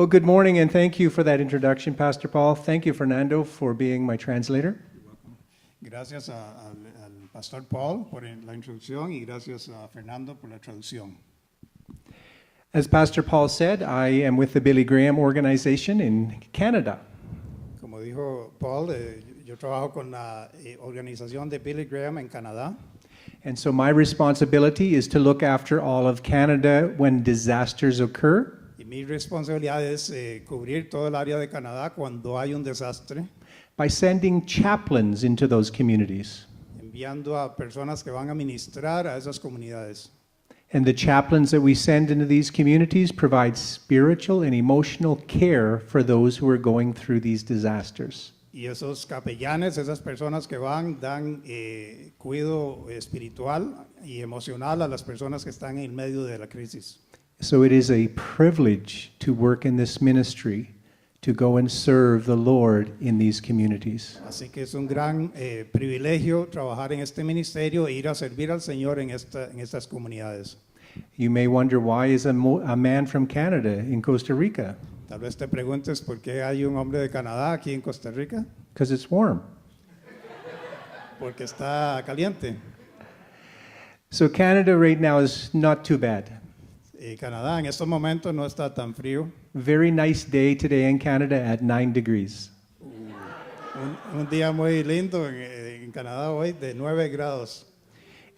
Well, good morning, and thank you for that introduction, Pastor Paul. Thank you, Fernando, for being my translator. Gracias al Pastor Paul por la introducción y gracias a Fernando por la traducción. As Pastor Paul said, I am with the Billy Graham organization in Canada. Como dijo Paul, yo trabajo con la organización de Billy Graham en Canadá. And so my responsibility is to look after all of Canada when disasters occur. Y mi responsabilidad es cubrir todo el área de Canadá cuando hay un desastre, By sending chaplains into those communities. enviando a personas que van a ministrar a esas comunidades. And the chaplains that we send into these communities provide spiritual and emotional care for those who are going through these disasters. Y esos capellanes, esas personas que van, dan cuidado espiritual y emocional a las personas que están en medio de la crisis. So it is a privilege to work in this ministry, to go and serve the Lord in these communities. Así que es un gran privilegio trabajar en este ministerio e ir a servir al Señor en estas comunidades. You may wonder, why is a man from Canada in Costa Rica? Tal vez te preguntes por qué hay un hombre de Canadá aquí en Costa Rica. Because it's warm. Porque está caliente. So Canada right now is not too bad. Canadá en estos momentos no está tan frío. Very nice day today in Canada at 9 degrees. Un día muy lindo en Canadá hoy de 9 grados.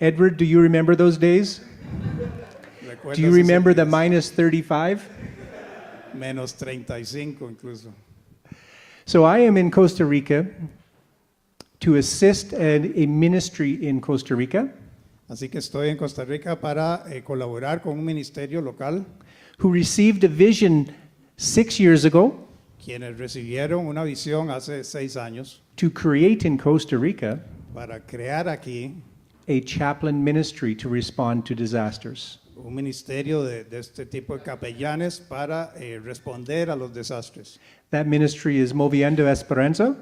Edward, do you remember those days? ¿Recuerdas Do you esos remember the días? minus 35? Menos 35 incluso. So I am in Costa Rica to assist a ministry in Costa Rica Así que estoy en Costa Rica para colaborar con un ministerio local, who received a vision 6 years ago quienes recibieron una visión hace 6 años to create in Costa Rica para crear aquí a chaplain ministry to respond to disasters. un ministerio de este tipo de capellanes para responder a los desastres. That ministry is Compartiendo Esperanza,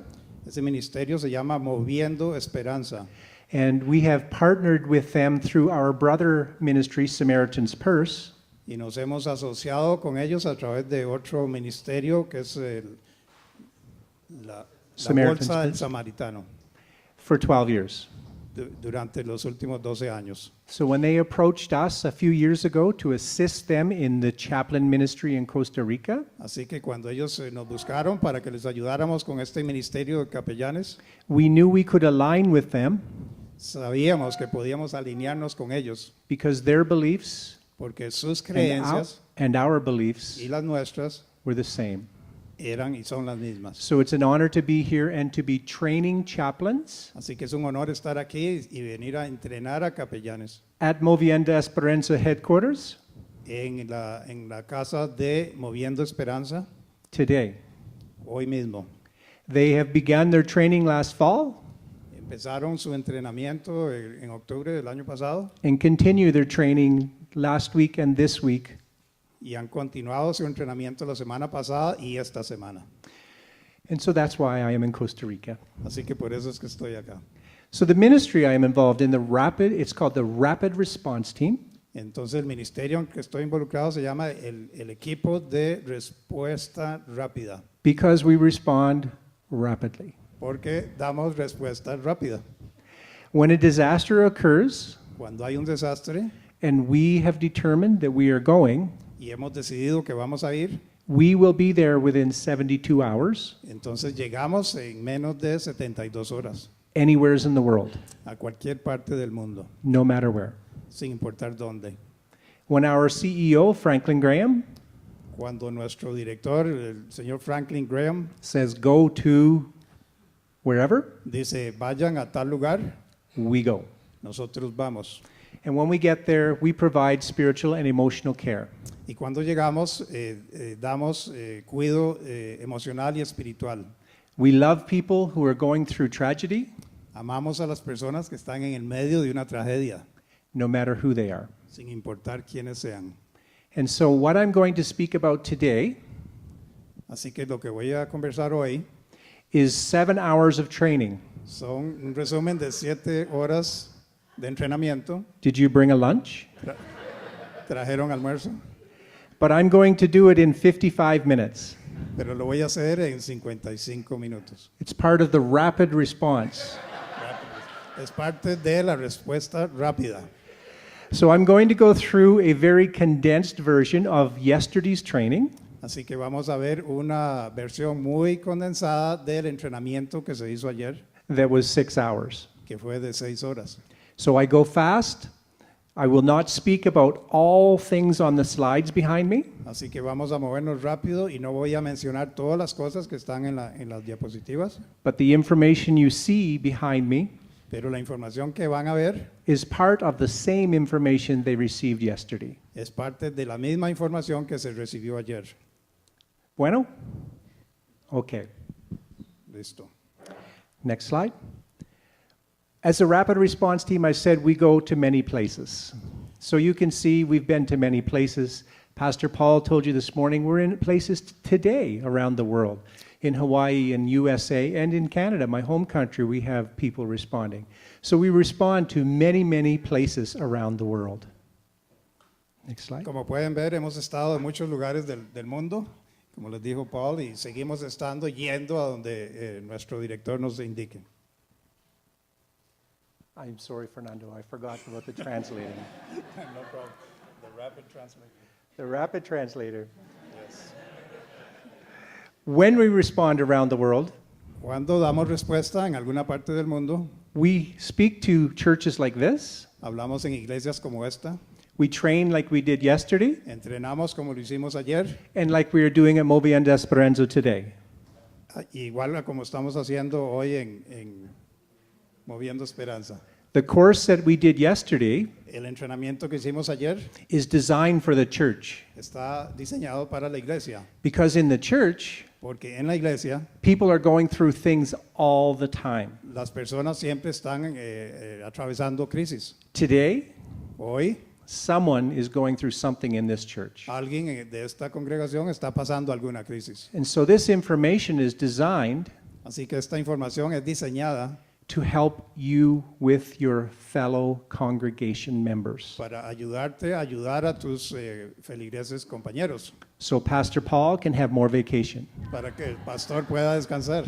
Ese ministerio se llama Moviendo Esperanza. and we have partnered with them through our brother ministry, Samaritan's Purse, Y nos hemos asociado con ellos a través de otro ministerio que es la Samaritan's Bolsa del Purse. Samaritano for 12 years. Durante los últimos 12 años. So when they approached us a few years ago to assist them in the chaplain ministry in Costa Rica, Así que cuando ellos nos buscaron para que les ayudáramos con este ministerio de capellanes, we knew we could align with them sabíamos que podíamos alinearnos con ellos because their beliefs porque sus and creencias our beliefs y las nuestras were the same. eran y son las mismas. So it's an honor to be here and to be training chaplains Así que es un honor estar aquí y venir a entrenar a capellanes at Movienda Esperanza headquarters en la casa de Moviendo Esperanza today. hoy mismo. They have begun their training last fall Empezaron su entrenamiento en octubre del año pasado and continue their training last week and this week. y han continuado su entrenamiento la semana pasada y esta semana. And so that's why I am in Costa Rica. Así que por eso es que estoy acá. So the ministry I am involved in, it's called the Rapid Response Team. Entonces el ministerio en que estoy involucrado se llama el equipo de respuesta rápida, Because we respond rapidly. porque damos respuesta rápida. When a disaster occurs Cuando hay un desastre and we have determined that we are going, y hemos decidido que vamos a ir, we will be there within 72 hours, entonces llegamos en menos de 72 horas anywhere in the world, a cualquier parte del mundo, no matter where. sin importar dónde. When our CEO, Franklin Graham, Cuando nuestro director, el señor Franklin Graham, says go to wherever, dice vayan a tal lugar, we go. nosotros vamos. And when we get there, we provide spiritual and emotional care. Y cuando llegamos, damos cuidado emocional y espiritual. We love people who are going through tragedy, Amamos a las personas que están en el medio de una tragedia, no matter who they are. sin importar quiénes sean. And so what I'm going to speak about today Así que lo que voy a conversar hoy is 7 hours of training. son un resumen de 7 horas de entrenamiento. Did you bring a lunch? ¿Trajeron almuerzo? but I'm going to do it in 55 minutes. pero lo voy a hacer en 55 minutos. It's part of the rapid response. Es parte de la respuesta rápida. So I'm going to go through a very condensed version of yesterday's training. Así que vamos a ver una versión muy condensada del entrenamiento que se hizo ayer, That was 6 hours. que fue de 6 horas. So I go fast. I will not speak about all things on the slides behind me, Así que vamos a movernos rápido y no voy a mencionar todas las cosas que están en las diapositivas, but the information you see behind me pero la información que van a ver is part of the same information they received yesterday. es parte de la misma información que se recibió ayer. Bueno? Okay. Listo. Next slide. As a rapid response team, I said we go to many places. So you can see we've been to many places. Pastor Paul told you this morning we're in places today around the world. In Hawaii and USA and in Canada, my home country, we have people responding. So we respond to many, many places around the world. Next slide. Como pueden ver, hemos estado en muchos lugares del mundo, como les dijo Paul, y seguimos estando yendo a donde nuestro director nos indique. I'm sorry, Fernando, I forgot about the translating. No problem. The rapid translator. The rapid translator. Yes. When we respond around the world, Cuando damos respuesta en alguna parte del mundo, we speak to churches like this. hablamos en iglesias como esta, We train like we did yesterday, entrenamos como lo hicimos ayer, and like we are doing at Compartiendo Esperanza today. igual a como estamos haciendo hoy en Moviendo Esperanza. The course that we did yesterday El entrenamiento que hicimos ayer is designed for the church, está diseñado para la iglesia, because in the church, porque en la iglesia people are going through things all the time. las personas siempre están atravesando crisis. Today, Hoy someone is going through something in this church. alguien de esta congregación está pasando alguna crisis. And so this information is designed Así que esta información es diseñada to help you with your fellow congregation members. para ayudarte a ayudar a tus feligreses compañeros, So Pastor Paul can have more vacation. para que el pastor pueda descansar.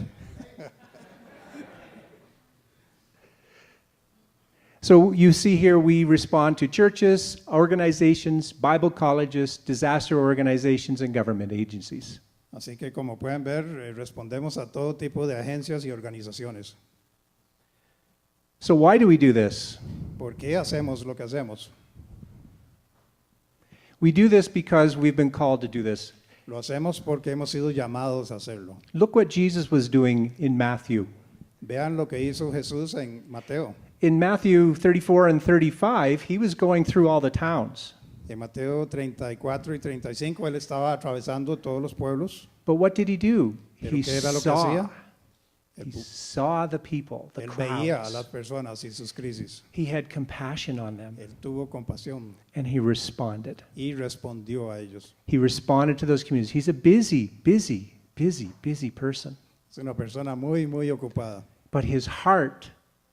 So you see here we respond to churches, organizations, Bible colleges, disaster organizations, and government agencies. Así que como pueden ver, respondemos a todo tipo de agencias y organizaciones. So why do we do this? ¿Por qué hacemos lo que hacemos? We do this because we've been called to do this. Lo hacemos porque hemos sido llamados a hacerlo. Look what Jesus was doing in Matthew. Vean lo que hizo Jesús en Mateo. In Matthew 34 and 35, he was going through all the towns. En Mateo 34 y 35 él estaba atravesando todos los pueblos. But what did he do? Pero He ¿qué era lo que saw, hacía? he saw the people, the Él veía a las crowds. personas y sus crisis. He had compassion on them, Él tuvo compasión and he responded. y respondió a ellos. He responded to those communities. He's a busy person. Es una persona muy, muy ocupada, But his heart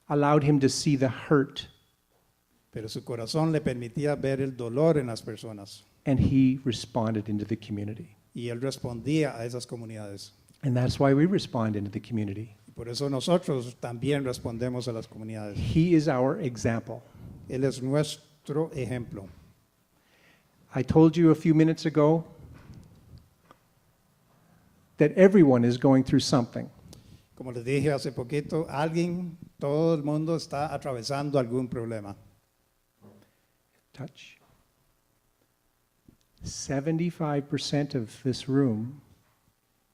allowed him to see the hurt, pero su corazón le permitía ver el dolor en las personas and he responded into the community. y él respondía a esas comunidades. And that's why we respond into the community. Y por eso nosotros también respondemos a las comunidades. He is our example. Él es nuestro ejemplo. I told you a few minutes ago that everyone is going through something. Como les dije hace poquito, todo el mundo está atravesando algún problema. Touch. 75% of this room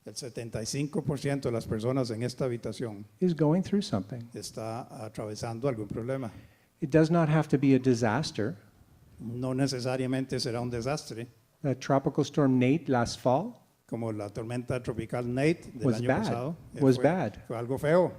El 75% de las personas en esta habitación is going through something. está atravesando algún problema. It does not have to be a disaster. No necesariamente será un desastre, The tropical storm Nate last fall como la tormenta tropical Nate del was año bad. pasado. Was bad. Fue algo feo,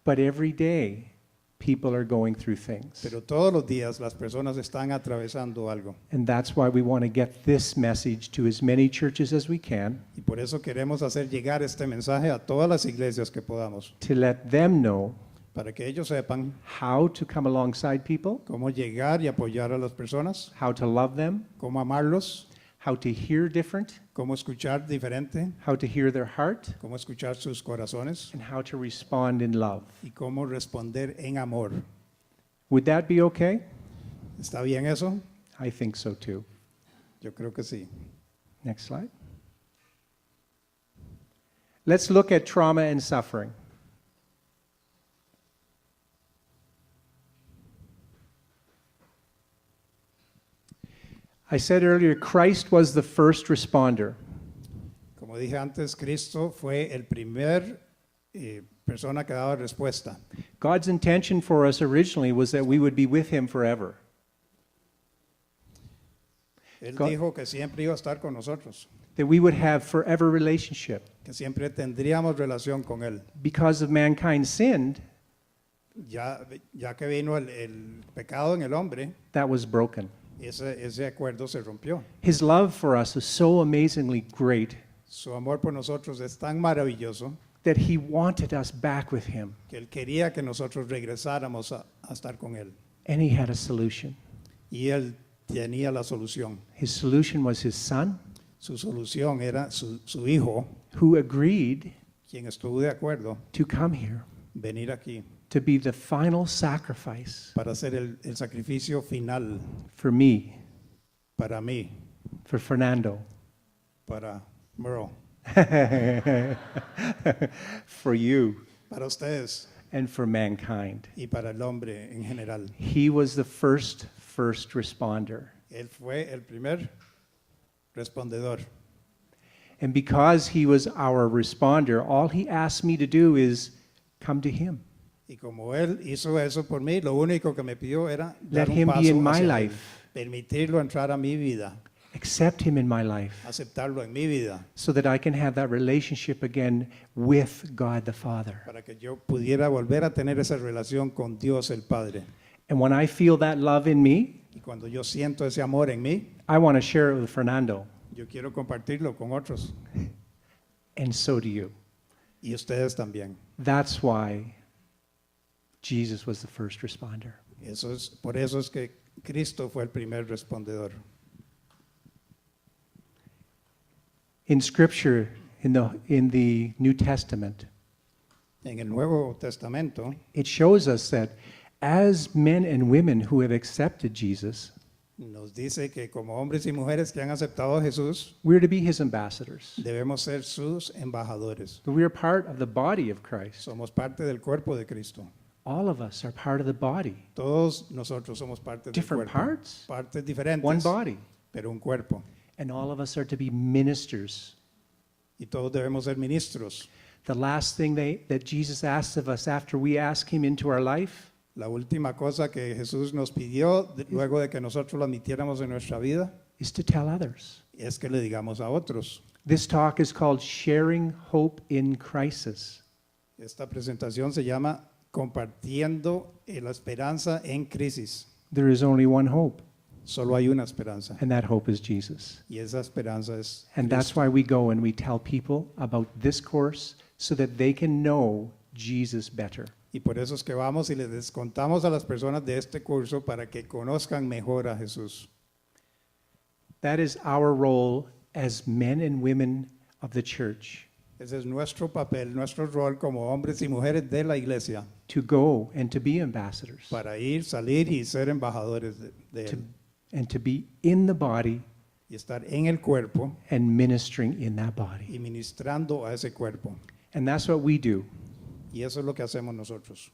But every day, people are going through things. pero todos los días las personas están atravesando algo. And that's why we want to get this message to as many churches as we can, Y por eso queremos hacer llegar este mensaje a todas las iglesias que podamos, to let them know para que ellos sepan how to come alongside people, cómo llegar y apoyar a las personas, how to love them, cómo amarlos, how to hear different, cómo escuchar diferente, how to hear their heart, cómo escuchar sus corazones and how to respond in love. y cómo responder en amor. Would that be okay? ¿Está bien eso? I think so too. Yo creo que sí. Next slide. Let's look at trauma and suffering. I said earlier, Christ was the first responder. Como dije antes, Cristo fue el primer persona que daba respuesta. God's intention for us originally was that we would be with him forever. Él God- dijo que siempre iba a estar con nosotros, That we would have forever relationship. que siempre tendríamos relación con Él. Because of mankind sinned, Ya que vino el pecado en el hombre, that was broken. ese acuerdo se rompió. His love for us is so amazingly great Su amor por nosotros es tan maravilloso that he wanted us back with him. que Él quería que nosotros regresáramos a estar con Él. And he had a solution. Y Él tenía la solución. His solution was his son, Su solución era su hijo, who agreed quien estuvo de acuerdo to come here venir aquí to be the final sacrifice para hacer el sacrificio final for me, para mí, for Fernando, para Merle, for you, para ustedes and for mankind. y para el hombre en general. He was the first responder. Él fue el primer respondedor. And because he was our responder, all he asked me to do is come to him. Y como Él hizo eso por mí, lo único que me pidió era Let dar un him be paso in my hacia él, life. permitirlo entrar a mi vida, Accept him in my life aceptarlo en mi vida, so that I can have that relationship again with God the Father. para que yo pudiera volver a tener esa relación con Dios el Padre. And when I feel that love in me, Y cuando yo siento ese amor en mí, I want to share it with Fernando, yo quiero compartirlo con otros and so do you. y ustedes también. That's why Jesus was the first responder. Por eso es que Cristo fue el primer respondedor. In Scripture, in the New Testament, En el Nuevo Testamento it shows us that as men and women who have accepted Jesus, nos dice que como hombres y mujeres que han aceptado a Jesús, we're to be his ambassadors. debemos ser sus embajadores. We are part of the body of Christ. Somos parte del cuerpo de Cristo. All of us are part of the body. Todos nosotros somos parte del Different cuerpo. parts, Partes diferentes, one body. pero un cuerpo. And all of us are to be ministers. Y todos debemos ser ministros. The last thing that Jesus asks of us after we ask him into our life La última cosa que Jesús nos pidió luego de que nosotros lo admitiéramos en nuestra vida is to tell others. es que le digamos a otros. This talk is called Sharing Hope in Crisis. Esta presentación se llama Compartiendo la esperanza en crisis. There is only one hope, Solo hay una esperanza and that hope is Jesus. y esa esperanza es And that's Cristo. why we go and we tell people about this course so that they can know Jesus better. Y por eso es que vamos y les contamos a las personas de este curso para que conozcan mejor a Jesús. That is our role as men and women of the church, Ese es nuestro papel, nuestro rol como hombres y mujeres de la iglesia, to go and to be ambassadors, para ir, salir y ser embajadores de to, Él and to be in the body y estar en el cuerpo and ministering in that body. y ministrando a ese cuerpo. And that's what we do. Y eso es lo que hacemos nosotros.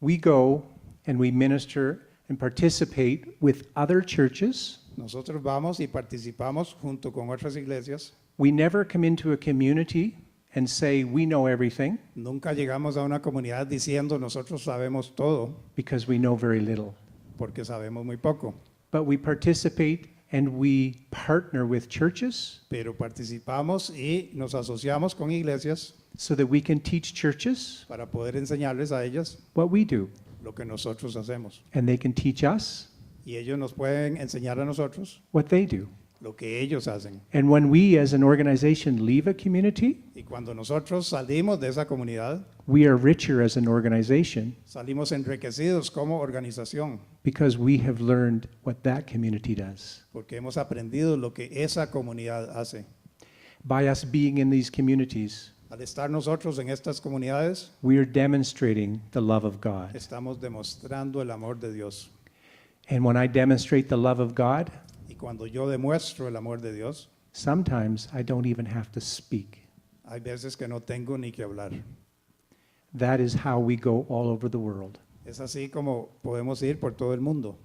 We go and we minister and participate with other churches. Nosotros vamos y participamos junto con otras iglesias. We never come into a community and say we know everything Nunca llegamos a una comunidad diciendo nosotros sabemos todo because we know very little. porque sabemos muy poco. But we participate and we partner with churches Pero participamos y nos asociamos con iglesias so that we can teach churches para poder enseñarles a ellas what we do. lo que nosotros hacemos. And they can teach us Y ellos nos pueden enseñar a nosotros what they do. lo que ellos hacen. And when we as an organization leave a community, Y cuando nosotros salimos de esa comunidad, we are richer as an organization salimos enriquecidos como organización, because we have learned what that community does. porque hemos aprendido lo que esa comunidad hace. By us being in these communities, Al estar nosotros en estas comunidades, we are demonstrating the love of God. estamos demostrando el amor de Dios. And when I demonstrate the love of God, Y cuando yo demuestro el amor de Dios, sometimes I don't even have to speak. hay veces que no tengo ni que hablar. That is how we go all over the world. Es así como podemos ir por todo el mundo.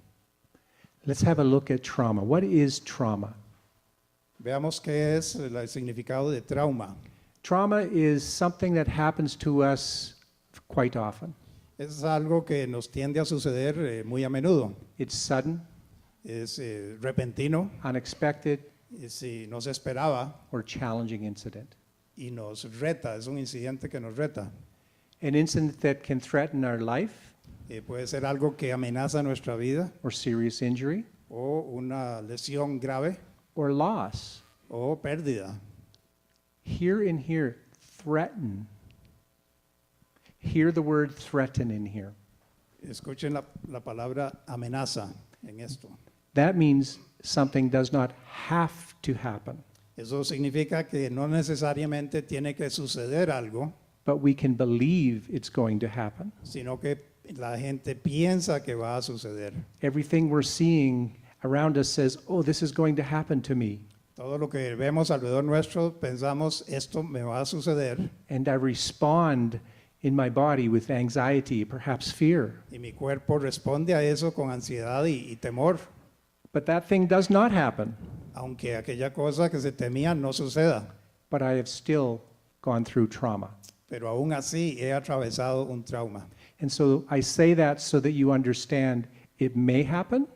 Let's have a look at trauma. What is trauma? Veamos qué es el significado de trauma. Trauma is something that happens to us quite often. Es algo que nos tiende a suceder muy a menudo. It's sudden, Es repentino, unexpected, si no se esperaba or challenging incident. y nos reta, es un incidente que nos reta. An incident that can threaten our life Puede ser algo que amenaza nuestra vida or serious injury o una lesión grave or loss. o pérdida. Hear in here, threaten. Hear the word threaten in here. Escuchen la palabra amenaza en esto. That means something does not have to happen, Eso significa que no necesariamente tiene que suceder algo, but we can believe it's going to happen. sino que la gente piensa que va a suceder. Everything we're seeing around us says, oh, this is going to happen to me. Todo lo que vemos alrededor nuestro, pensamos, esto me va a suceder, And I respond in my body with anxiety, perhaps fear. y mi cuerpo responde a eso con ansiedad y temor, But that thing does not happen. aunque aquella cosa que se temía no suceda. But I have still gone through trauma. Pero aún así he atravesado un trauma. And so I say that so that you understand it may happen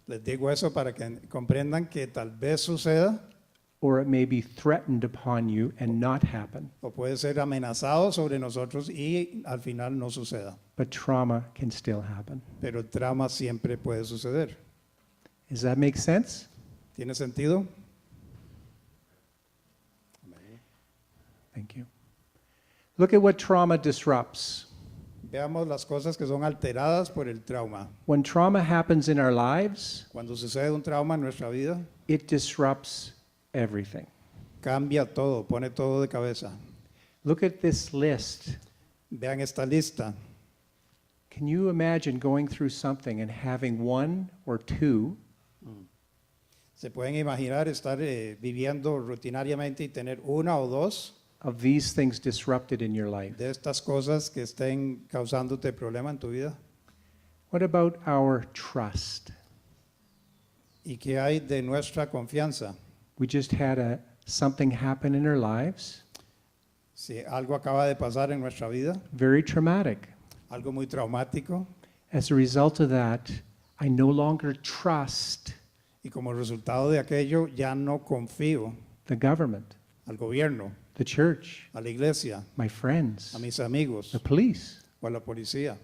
Les digo eso para que comprendan que tal vez suceda or it may be threatened upon you and not happen. o puede ser amenazado sobre nosotros y al final no suceda. But trauma can still happen. Pero el trauma siempre puede suceder. Does that make sense? ¿Tiene sentido? Thank you. Look at what trauma disrupts. Veamos las cosas que son alteradas por el trauma. When trauma happens in our lives, Cuando sucede un trauma en nuestra vida, it disrupts everything. cambia todo, pone todo de cabeza. Look at this list. Vean esta lista. Can you imagine going through something and having one or two Se pueden imaginar estar viviendo rutinariamente y tener una o dos of these things disrupted in your life? de estas cosas que estén causándote problema en tu vida. What about our trust? ¿Y qué hay de nuestra confianza? We just had something happen in our lives, Si algo acaba de pasar en nuestra vida, very traumatic. algo muy traumático, As a result of that, I no longer trust y como resultado de aquello ya no confío the government, al gobierno, the church, a la iglesia, my friends, a mis amigos the police, o a la policía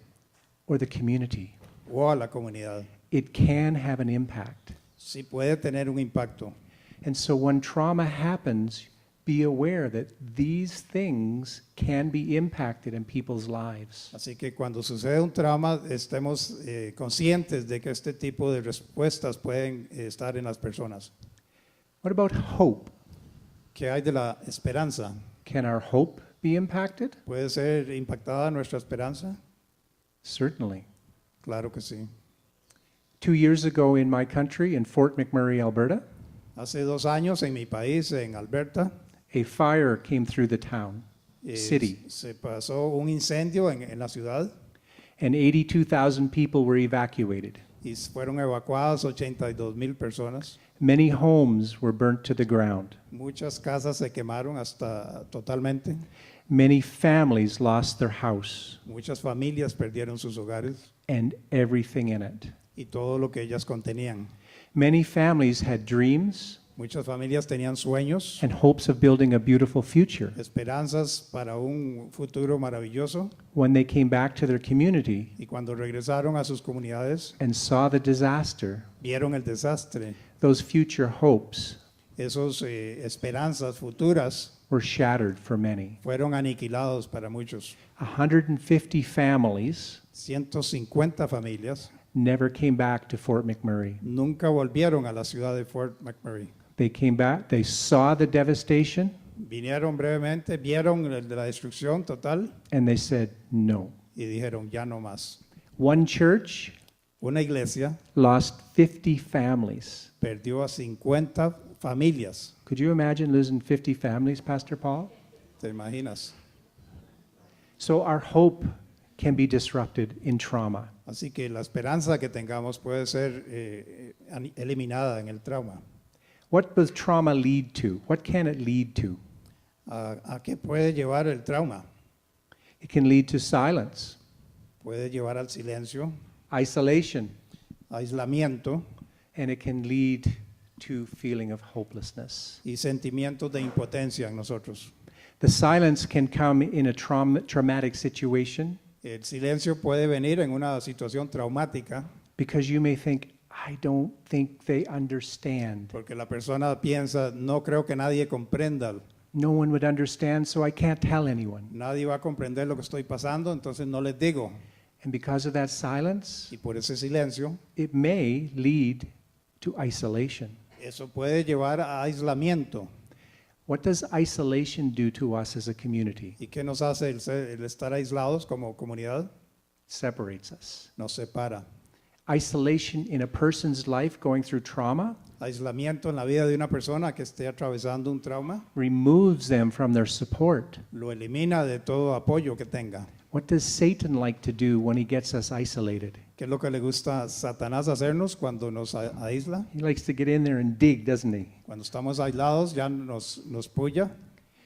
or the community. o a la comunidad. It can have an impact. Sí puede tener un impacto. And so when trauma happens, be aware that these things can be impacted in people's lives. Así que cuando sucede un trauma, estemos conscientes de que este tipo de respuestas pueden estar en las personas. What about hope? ¿Qué hay de la esperanza? Can our hope be impacted? ¿Puede ser impactada nuestra esperanza? Certainly. Claro que sí. 2 years ago in my country, in Fort McMurray, Alberta, Hace 2 años en mi país, en Alberta, a fire came through the town, city, se pasó un incendio en la ciudad and 82,000 people were evacuated. y fueron evacuadas 82,000 personas. Many homes were burnt to the ground. Muchas casas se quemaron hasta totalmente. Many families lost their house Muchas familias perdieron sus hogares and everything in it. y todo lo que ellas contenían. Many families had dreams Muchas familias tenían sueños, and hopes of building a beautiful future. esperanzas para un futuro maravilloso, When they came back to their community y cuando regresaron a sus comunidades, and saw the disaster, vieron el desastre. those future hopes esos esperanzas futuras were shattered for many. fueron aniquilados para muchos. 150 families 150 familias never came back to Fort McMurray. nunca volvieron a la ciudad de Fort McMurray. They came back, they saw the devastation, Vinieron brevemente, vieron la destrucción total and they said no. y dijeron ya no más. One church Una iglesia lost 50 families. perdió a 50 familias. Could you imagine losing 50 families, Pastor Paul? ¿Te imaginas? So our hope can be disrupted in trauma. Así que la esperanza que tengamos puede ser eliminada en el trauma. What does trauma lead to? What can it lead to? ¿A qué puede llevar el trauma? It can lead to silence, Puede llevar al silencio, isolation, aislamiento and it can lead to feeling of hopelessness. y sentimientos de impotencia en nosotros. The silence can come in a traumatic situation El silencio puede venir en una situación traumática because you may think, I don't think they understand. porque la persona piensa, no creo que nadie comprenda, No one would understand, so I can't tell anyone. nadie va a comprender lo que estoy pasando, entonces no les digo. And because of that silence, Y por ese silencio, it may lead to isolation. eso puede llevar a aislamiento. What does isolation do to us as a community? ¿Y qué nos hace el estar aislados como comunidad? It separates us. Nos separa. Isolation in a person's life going through trauma Aislamiento en la vida de una persona que esté atravesando un trauma removes them from their support. lo elimina de todo apoyo que tenga. What does Satan like to do when he gets us isolated? ¿Qué es lo que le gusta a Satanás hacernos cuando nos aísla? He likes to get in there and dig, doesn't he? Cuando estamos aislados ya nos puya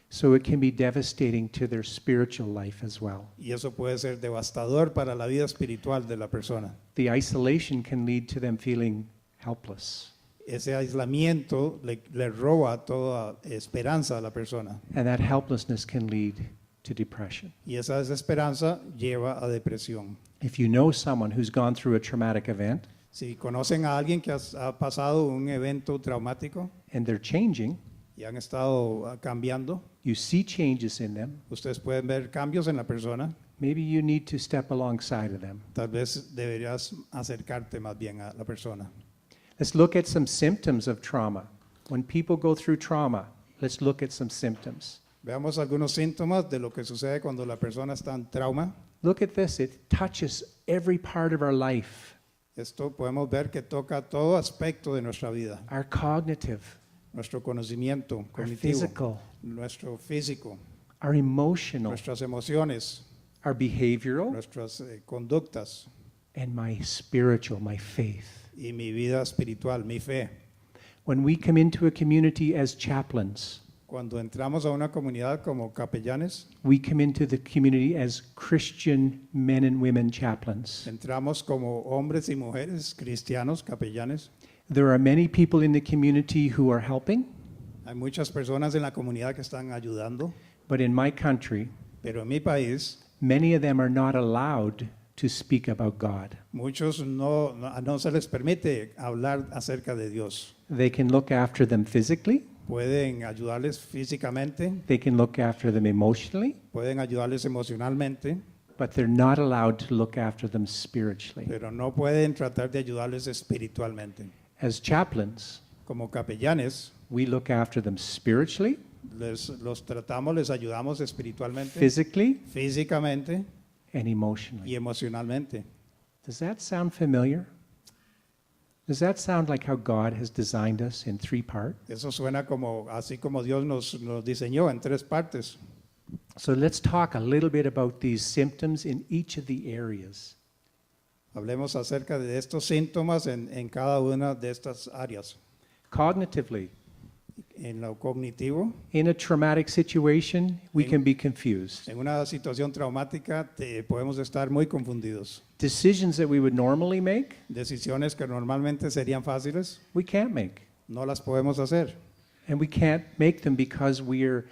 So it can be devastating to their spiritual life as well. y eso puede ser devastador para la vida espiritual de la persona. The isolation can lead to them feeling helpless. Ese aislamiento le roba toda esperanza a la persona And that helplessness can lead to depression. y esa desesperanza lleva a depresión. If you know someone who's gone through a traumatic event Si conocen a alguien que ha pasado un evento traumático and they're changing, y han estado cambiando, you see changes in them, ustedes pueden ver cambios en la persona. maybe you need to step alongside of them. Tal vez deberías acercarte más bien a la persona. Let's look at some symptoms of trauma. When people go through trauma, let's look at some symptoms. Veamos algunos síntomas de lo que sucede cuando la persona está en trauma. Look at this, it touches every part of our life. Esto podemos ver que toca todo aspecto de nuestra vida. Our cognitive, Nuestro conocimiento our cognitivo, physical, nuestro físico, our emotional, nuestras emociones, our behavioral, nuestras conductas and my spiritual, my faith. y mi vida espiritual, mi fe. When we come into a community as chaplains, Cuando entramos a una comunidad como capellanes, we come into the community as Christian men and women chaplains. entramos como hombres y mujeres cristianos, capellanes. There are many people in the community who are helping, Hay muchas personas en la comunidad que están ayudando, but in my country, pero en mi país many of them are not allowed to speak about God. muchos no se les permite hablar acerca de Dios. They can look after them physically, Pueden ayudarles físicamente, they can look after them emotionally, pueden ayudarles emocionalmente, but they're not allowed to look after them spiritually. pero no pueden tratar de ayudarles espiritualmente. As chaplains, Como capellanes, we look after them spiritually, los tratamos, les ayudamos espiritualmente, physically, físicamente and emotionally. y emocionalmente. Does that sound familiar? Does that sound like how God has designed us in three parts? Eso suena como así como Dios nos diseñó en tres partes. So let's talk a little bit about these symptoms in each of the areas. Hablemos acerca de estos síntomas en cada una de estas áreas. Cognitively, En lo cognitivo, in a traumatic situation, we can be confused. en una situación traumática podemos estar muy confundidos. Decisions that we would normally make, Decisiones que normalmente serían fáciles, we can't make. no las podemos hacer. And we can't make them because we are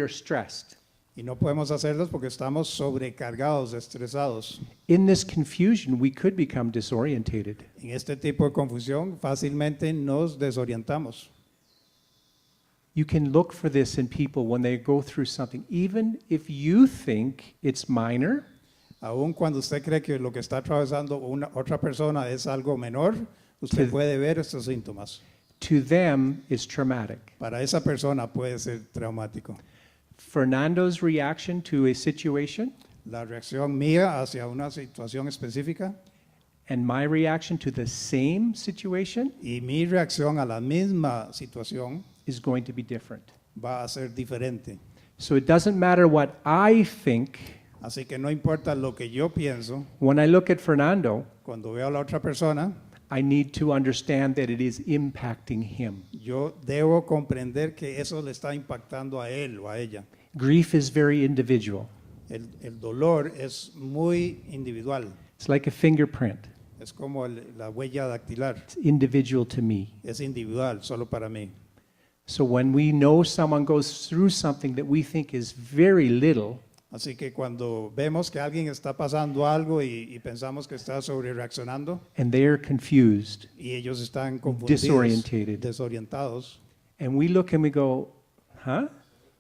stressed. Y no podemos hacerlos porque estamos sobrecargados, estresados. In this confusion, we could become disorientated. En este tipo de confusión fácilmente nos desorientamos. You can look for this in people when they go through something. Even if you think it's minor, Aun cuando usted cree que lo que está atravesando otra persona es algo menor, usted Sí. puede ver estos síntomas. to them it's traumatic. Para esa persona puede ser traumático. Fernando's reaction to a situation La reacción mía hacia una situación específica and my reaction to the same situation y mi reacción a la misma situación is going to be different. va a ser diferente. So it doesn't matter what I think. Así que no importa lo que yo pienso, When I look at Fernando, cuando veo a la otra persona, I need to understand that it is impacting him. yo debo comprender que eso le está impactando a él o a ella. Grief is very individual. El dolor es muy individual, It's like a fingerprint. es como la huella dactilar, It's individual to me. es individual, solo para mí. So when we know someone goes through something that we think is very little, Así que cuando vemos que alguien está pasando algo y pensamos que está sobre reaccionando and they're confused, y ellos están confundidos, Disorientated. desorientados, and we look and we go, huh?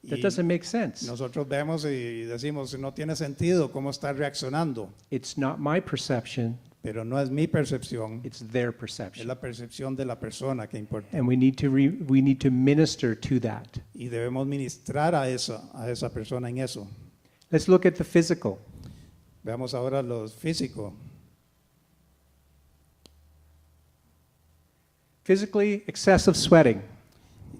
That Y doesn't make sense. nosotros vemos y decimos, no tiene sentido cómo está reaccionando, It's not my perception, pero no es mi percepción, it's their es perception. la percepción de la persona que importa. And we need to minister to that. Y debemos ministrar a esa persona en eso. Let's look at the physical. Veamos ahora lo físico. Physically, excessive sweating,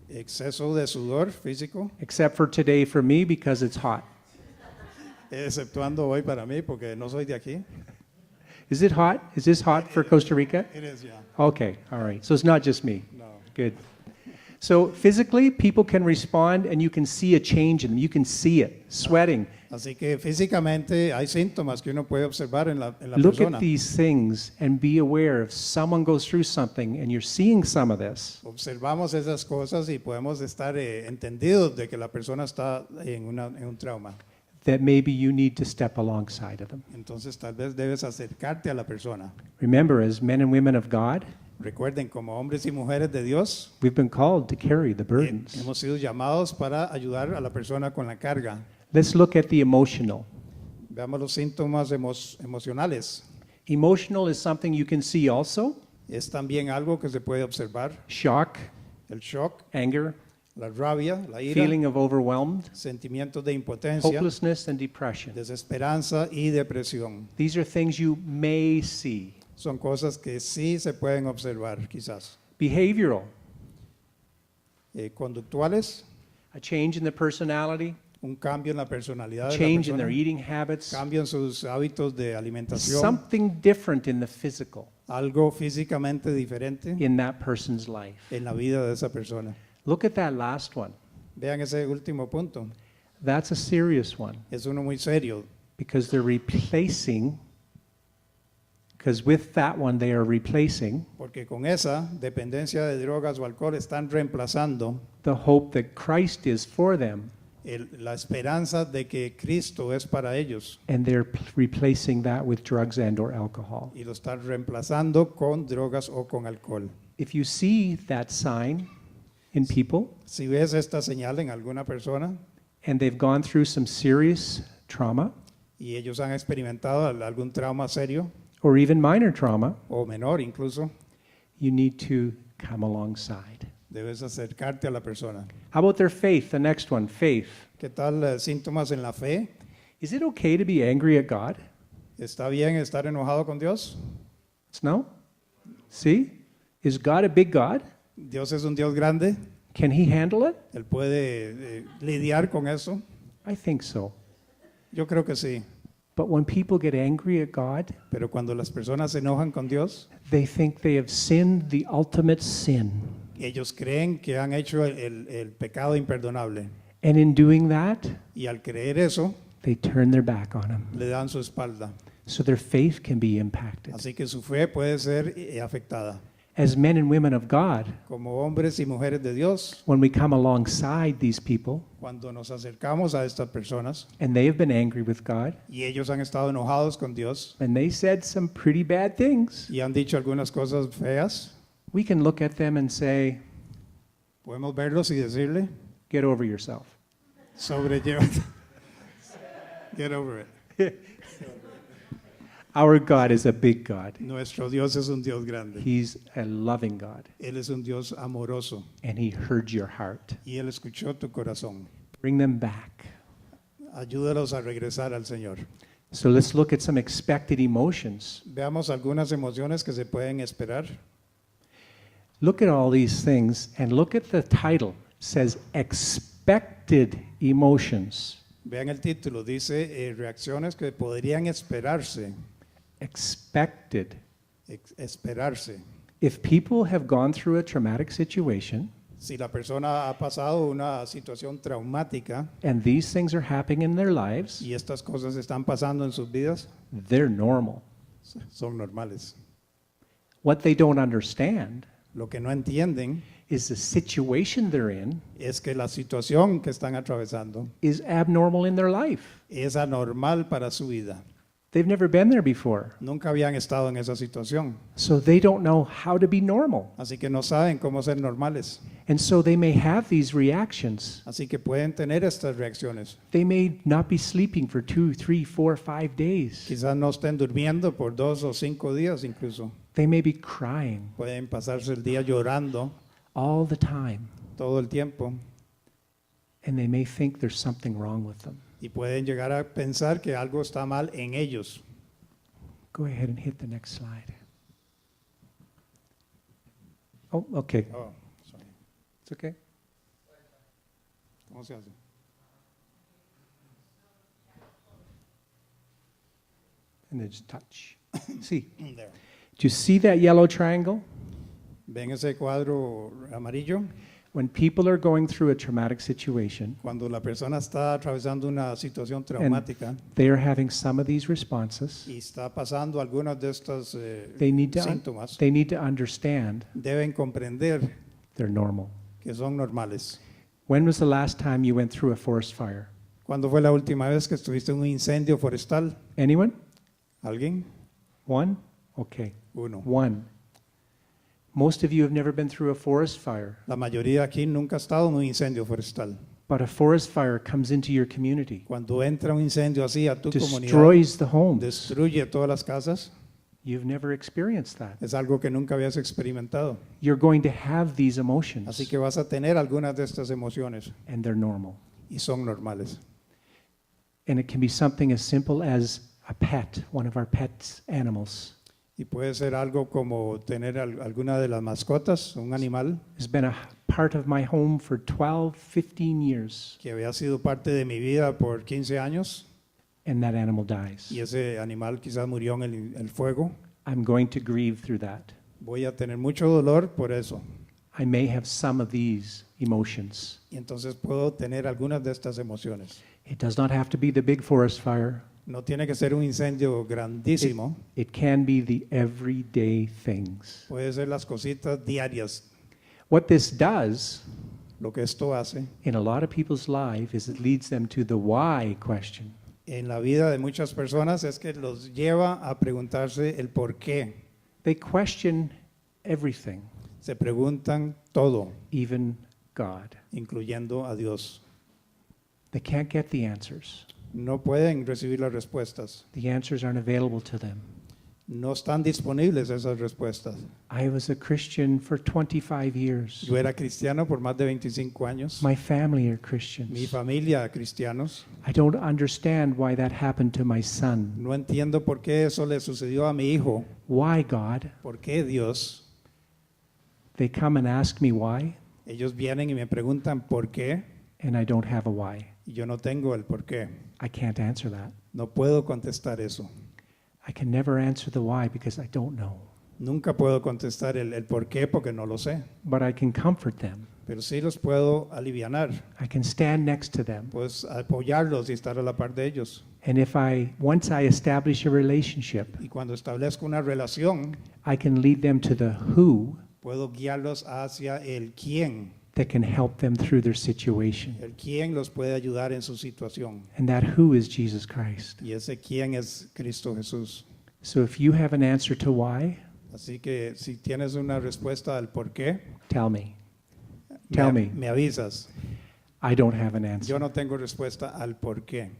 Exceso de sudor físico, except for today for me because it's hot. exceptuando hoy para mí porque no soy de aquí. Is it hot? Is this hot for Costa Rica? It is, yeah. Okay, all right. So it's not just me. No. Good. So physically, people can respond and you can see a change in them. You can see it, sweating. Así que físicamente hay síntomas que uno puede observar en la Look persona. at these things and be aware if someone goes through something and you're seeing some of this. Observamos esas cosas y podemos estar entendidos de que la persona está en un trauma. That maybe you need to step alongside of them. Entonces tal vez debes acercarte a la persona. Remember, as men and women of God, Recuerden, como hombres y mujeres de Dios, we've been called to carry the burdens. hemos sido llamados para ayudar a la persona con la carga. Let's look at the emotional. Veamos los síntomas emocionales. Emotional is something you can see also. Es también algo que se puede observar. Shock, El shock, anger, la rabia, la ira, feeling of overwhelmed, sentimientos de impotencia, hopelessness, and depression. desesperanza y depresión. These are things you may see. Son cosas que sí se pueden observar, quizás. Behavioral, Conductuales, a change in the personality, un cambio en la personalidad de la change in their persona, eating habits, cambio en sus hábitos de alimentación, something different in the physical algo físicamente diferente in that person's life. en la vida de esa persona. Look at that last one. Vean ese último punto. That's a serious one Es uno muy serio, because they're replacing, because with that one they are replacing porque con esa dependencia de drogas o alcohol están reemplazando the hope that Christ is for them, la esperanza de que Cristo es para ellos and they're replacing that with drugs and or alcohol. y lo están reemplazando con drogas o con alcohol. If you see that sign in people Si ves esta señal en alguna persona and they've gone through some serious trauma y ellos han experimentado algún trauma serio or even minor trauma, o menor incluso, you need to come alongside. debes acercarte a la persona. How about their faith? The next one, faith. ¿Qué tal síntomas en la fe? Is it okay to be angry at God? ¿Está bien estar enojado con Dios? It's no. See? Is God a big God? Dios es un Dios grande, Can he handle it? Él puede lidiar con eso. I think so. Yo creo que sí, But when people get angry at God, pero cuando las personas se enojan con Dios, they think they have sinned the ultimate sin. ellos creen que han hecho el pecado imperdonable And in doing that, y al creer eso, they turn their back on him. le dan su espalda. So their faith can be impacted. Así que su fe puede ser afectada. as men and women of God, como hombres y mujeres de Dios, when we come alongside these people cuando nos acercamos a estas personas and they have been angry with God y ellos han estado enojados con Dios and they said some pretty bad things, y han dicho algunas cosas feas, we can look at them and say, podemos verlos y decirle, get over yourself. sobrelleva, get over it. Our God is a big God. Nuestro Dios es un Dios grande. He's a loving God, Él es un Dios amoroso and He heard your heart. y Él escuchó tu corazón. Bring them back. Ayúdalos a regresar al Señor. So let's look at some expected emotions. Veamos algunas emociones que se pueden esperar. Look at all these things and look at the title. It says expected emotions. Vean el título, dice reacciones que podrían esperarse. Expected. Esperarse. If people have gone through a traumatic situation Si la persona ha pasado una situación traumática and these things are happening in their lives, y estas cosas están pasando en sus vidas, they're normal. son normales. What they don't understand Lo que no entienden is the situation they're in es que la situación que están atravesando is abnormal in their life. es anormal para su vida. They've never been there before. Nunca habían estado en esa situación, So they don't know how to be normal. así que no saben cómo ser normales. And so they may have these reactions. Así que pueden tener estas reacciones. They may not be sleeping for 2, 3, 4, 5 days. Quizás no estén durmiendo por 2 o 5 días incluso. They may be crying Pueden pasarse el día llorando all the time. todo el tiempo And they may think there's something wrong with them. y pueden llegar a pensar que algo está mal en ellos. Go ahead and hit the next slide. Oh, okay. Oh, sorry. It's okay. ¿Cómo se hace? And then just touch. See. There. Do you see that yellow triangle? ¿Ven ese cuadro amarillo? When people are going through a traumatic situation, Cuando la persona está atravesando una situación traumática they are having some of these responses. y está pasando algunos de estos They need síntomas, to understand deben comprender they're normal. que son normales. When was the last time you went through a forest fire? ¿Cuándo fue la última vez que estuviste en un incendio forestal? Anyone? ¿Alguien? One? Okay. Uno. One. Most of you have never been through a forest fire, La mayoría aquí nunca ha estado en un incendio forestal. but a forest fire comes into your community, Cuando entra un incendio así a tu comunidad, destroys the homes. destruye todas las casas, You've never experienced that. es algo que nunca habías experimentado. You're going to have these Así emotions, que vas a tener algunas de estas emociones and they're normal. y son normales. And it can be something as simple as a pet, one of our pets animals, Y puede ser algo como tener alguna de las mascotas, un animal has been a part of my home for 12, 15 years, que había sido parte de mi vida por 15 años and that animal dies. y ese animal quizás murió en el fuego. I'm going to grieve through that. Voy a tener mucho dolor por eso. I may have some of these emotions. Y entonces puedo tener algunas de estas emociones. It does not have to be the big forest fire. No tiene que ser un incendio grandísimo, It can be the everyday things. puede ser las cositas diarias. What this does Lo que esto hace in a lot of people's life is it leads them to the why question. en la vida de muchas personas es que los lleva a preguntarse el por qué. They question everything, Se preguntan todo, even God. incluyendo a Dios. They can't get the answers. No pueden recibir las respuestas. The answers aren't available to them. No están disponibles esas respuestas. I was a Christian for 25 years. Yo era cristiano por más de 25 años. My family are Mi Christians. familia cristianos. I don't understand why that happened to my son. No entiendo por qué eso le sucedió a mi hijo. Why, God? ¿Por qué Dios? They come and ask me why, Ellos vienen y me preguntan por qué and I don't have a why. y yo no tengo el por qué. I can't answer that. No puedo contestar eso. I can never answer the why because I don't know. Nunca puedo contestar el por qué porque no lo sé. But I can comfort them. Pero sí los puedo alivianar. I can stand next to them. Pues apoyarlos y estar a la par de ellos. And once I establish a relationship, Y cuando establezco una relación, I can lead them to the who Puedo guiarlos hacia el quién. that can help them through their situation. El quién los puede ayudar en su situación. And that who is Jesus Christ. Y ese quién es Cristo Jesús. So if you have an answer to why, Así que si tienes una respuesta al por qué, tell me. Tell me. me avisas. I don't have an answer. Yo no tengo respuesta al por qué,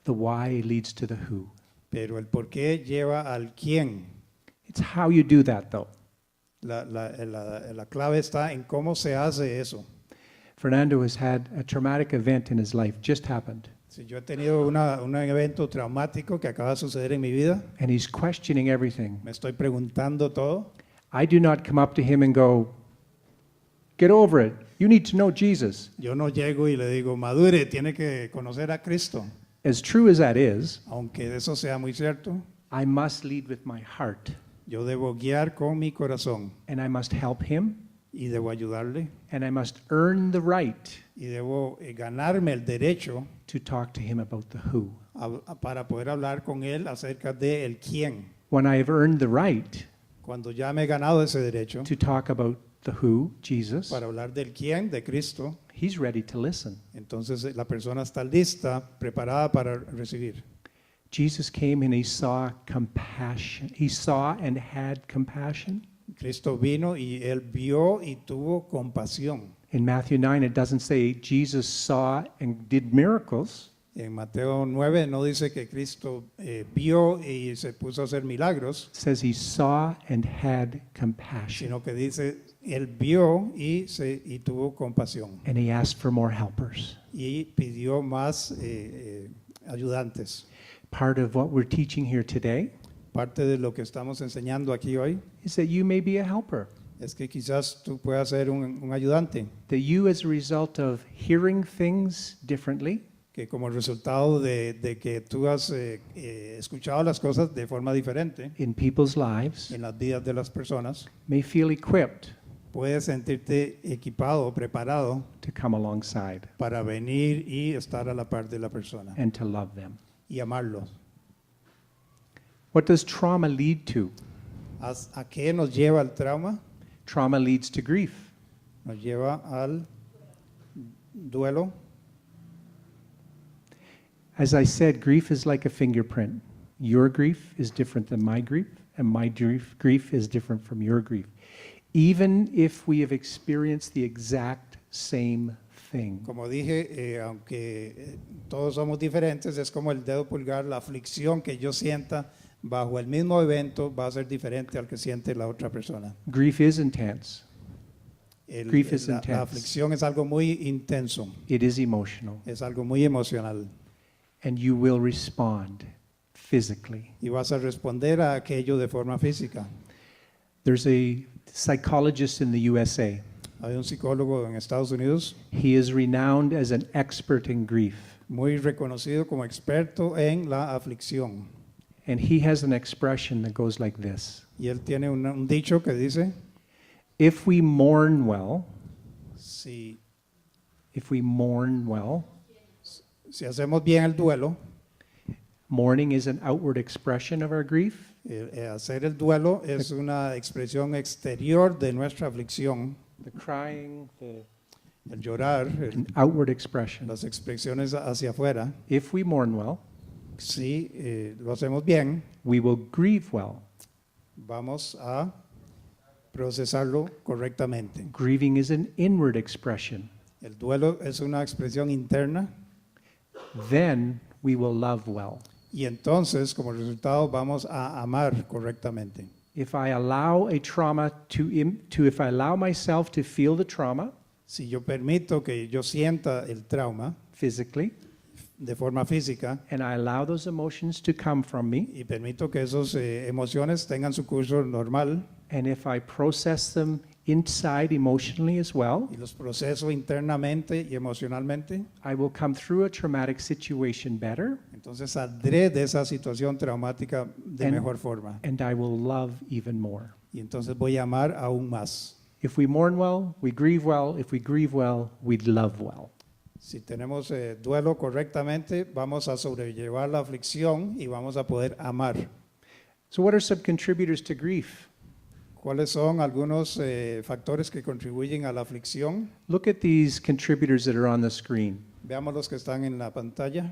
The why leads to the who. pero el por qué lleva al quién. It's how you do that, though. La clave está en cómo se hace eso. Fernando has had a traumatic event in his life, just happened. Si yo he tenido un evento traumático que acaba de suceder en mi vida, And he's questioning everything. me estoy preguntando todo. I do not come up to him and go, get over it. You need to know Jesus. Yo no llego y le digo, madure, tiene que conocer a Cristo. As true as that is, Aunque eso sea muy cierto, I must lead with my heart. yo debo guiar con mi corazón And I must help him. y debo ayudarle And I must earn the right y debo ganarme el derecho to talk to him about the who. para poder hablar con él acerca de el quién. When I have earned the right Cuando ya me he ganado ese derecho to talk about the who, Jesus, para hablar del quién, de Cristo, he's ready to listen. entonces la persona está lista, preparada para recibir. Jesus came and he saw compassion. He saw and had compassion. Cristo vino y él vio y tuvo compasión. In Matthew 9, it doesn't say Jesus saw and did miracles. En Mateo 9 no dice que Cristo vio y se puso a hacer milagros, It says he saw and had compassion. sino que dice él vio y tuvo compasión And he asked for more helpers. y pidió más ayudantes. Part of what we're teaching here today Parte de lo que estamos enseñando aquí hoy is that you may be a helper. es que quizás tú puedas ser un ayudante, That you, as a result of hearing things differently, que como resultado de que tú has escuchado las cosas de forma diferente in people's lives, en las vidas de las personas, may feel equipped puedes sentirte equipado, preparado to come alongside para venir y estar a la par de la persona and to love them. y amarlo. What does trauma lead to? ¿A qué nos lleva el trauma? Trauma leads to grief. Nos lleva al duelo. As I said, grief is like a fingerprint. Your grief is different than my grief, and my grief is different from your grief. Even if we have experienced the exact same thing. Como dije, aunque todos somos diferentes, es como el dedo pulgar, la aflicción que yo sienta bajo el mismo evento va a ser diferente al que siente la otra persona. Grief is intense. Grief is La intense. aflicción es algo muy intenso, It is emotional. es algo muy emocional And you will respond physically. y vas a responder a aquello de forma física. There's a psychologist in the USA. Hay un psicólogo en Estados Unidos He is renowned as an expert in grief. muy reconocido como experto en la aflicción And he has an expression that goes like this. y él tiene un dicho que dice, If we mourn well, si hacemos bien el duelo, mourning is an outward expression of our grief. hacer el duelo es una expresión exterior de nuestra aflicción, The crying, el llorar, an outward expression. las expresiones hacia afuera. If we mourn well, Si lo hacemos bien, we will grieve well. vamos a procesarlo correctamente. Grieving is an inward expression. El duelo es una expresión interna Then we will love well. y entonces como resultado vamos a amar correctamente. If I allow a trauma if I allow myself to feel the trauma Si yo permito que yo sienta el trauma physically, de forma física and I allow those emotions to come from me, y permito que esas emociones tengan su curso normal and if I process them inside emotionally as well, y los proceso internamente y emocionalmente, I will come through a traumatic situation better, entonces saldré de esa situación traumática de And- mejor forma and I will love even more. y entonces voy a amar aún más. If we mourn well, we grieve well. If we grieve well, we love well. Si tenemos duelo correctamente, vamos a sobrellevar la aflicción y vamos a poder amar. So what are some contributors to grief? ¿Cuáles son algunos factores que contribuyen a la aflicción? Look at these contributors that are on the screen. Veamos los que están en la pantalla.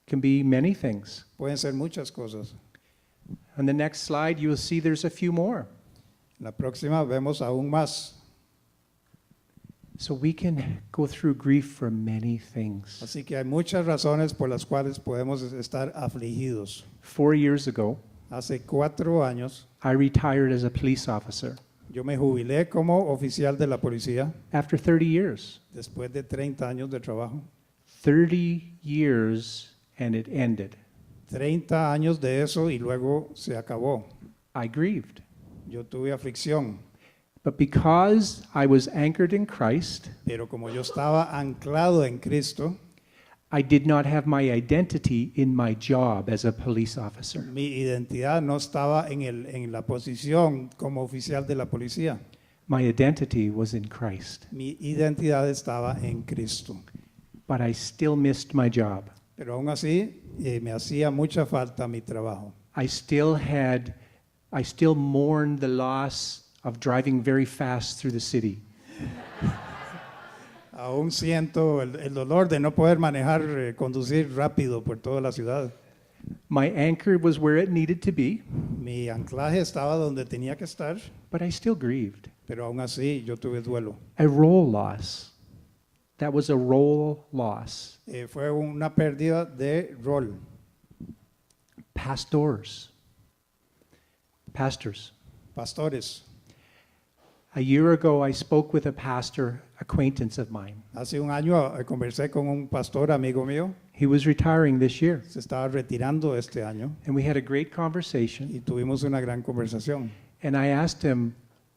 Can be many things. Pueden ser muchas cosas. On the next slide, you will see there's a few more. En la próxima vemos aún más. So we can go through grief for many things. Así que hay muchas razones por las cuales podemos estar afligidos. 4 years ago, Hace 4 años I retired as a police officer yo me jubilé como oficial de la policía after 30 years. después de 30 años de trabajo. 30 years and it ended. 30 años de eso y luego se acabó. I grieved. Yo tuve aflicción, But because I was anchored in Christ, pero como yo estaba anclado en Cristo, I did not have my identity in my job as a police officer. mi identidad no estaba en la posición como oficial de la policía. My identity was in Christ. Mi identidad estaba en Cristo. But I still missed my job. Pero aún así me hacía mucha falta mi trabajo. I still mourned the loss of driving very fast through the city. Aún siento el dolor de no poder manejar, conducir rápido por toda la ciudad. My anchor was where it needed to be, Mi anclaje estaba donde tenía que estar, but I still grieved. pero aún así yo tuve duelo. A role loss. That was a role loss. Fue una pérdida de rol. Pastors. Pastores. A year ago, I spoke with a pastor acquaintance of mine. Hace un año conversé con un pastor amigo mío, He was retiring this year, se estaba retirando este año and we had a great conversation. y tuvimos una gran conversación. And I asked him,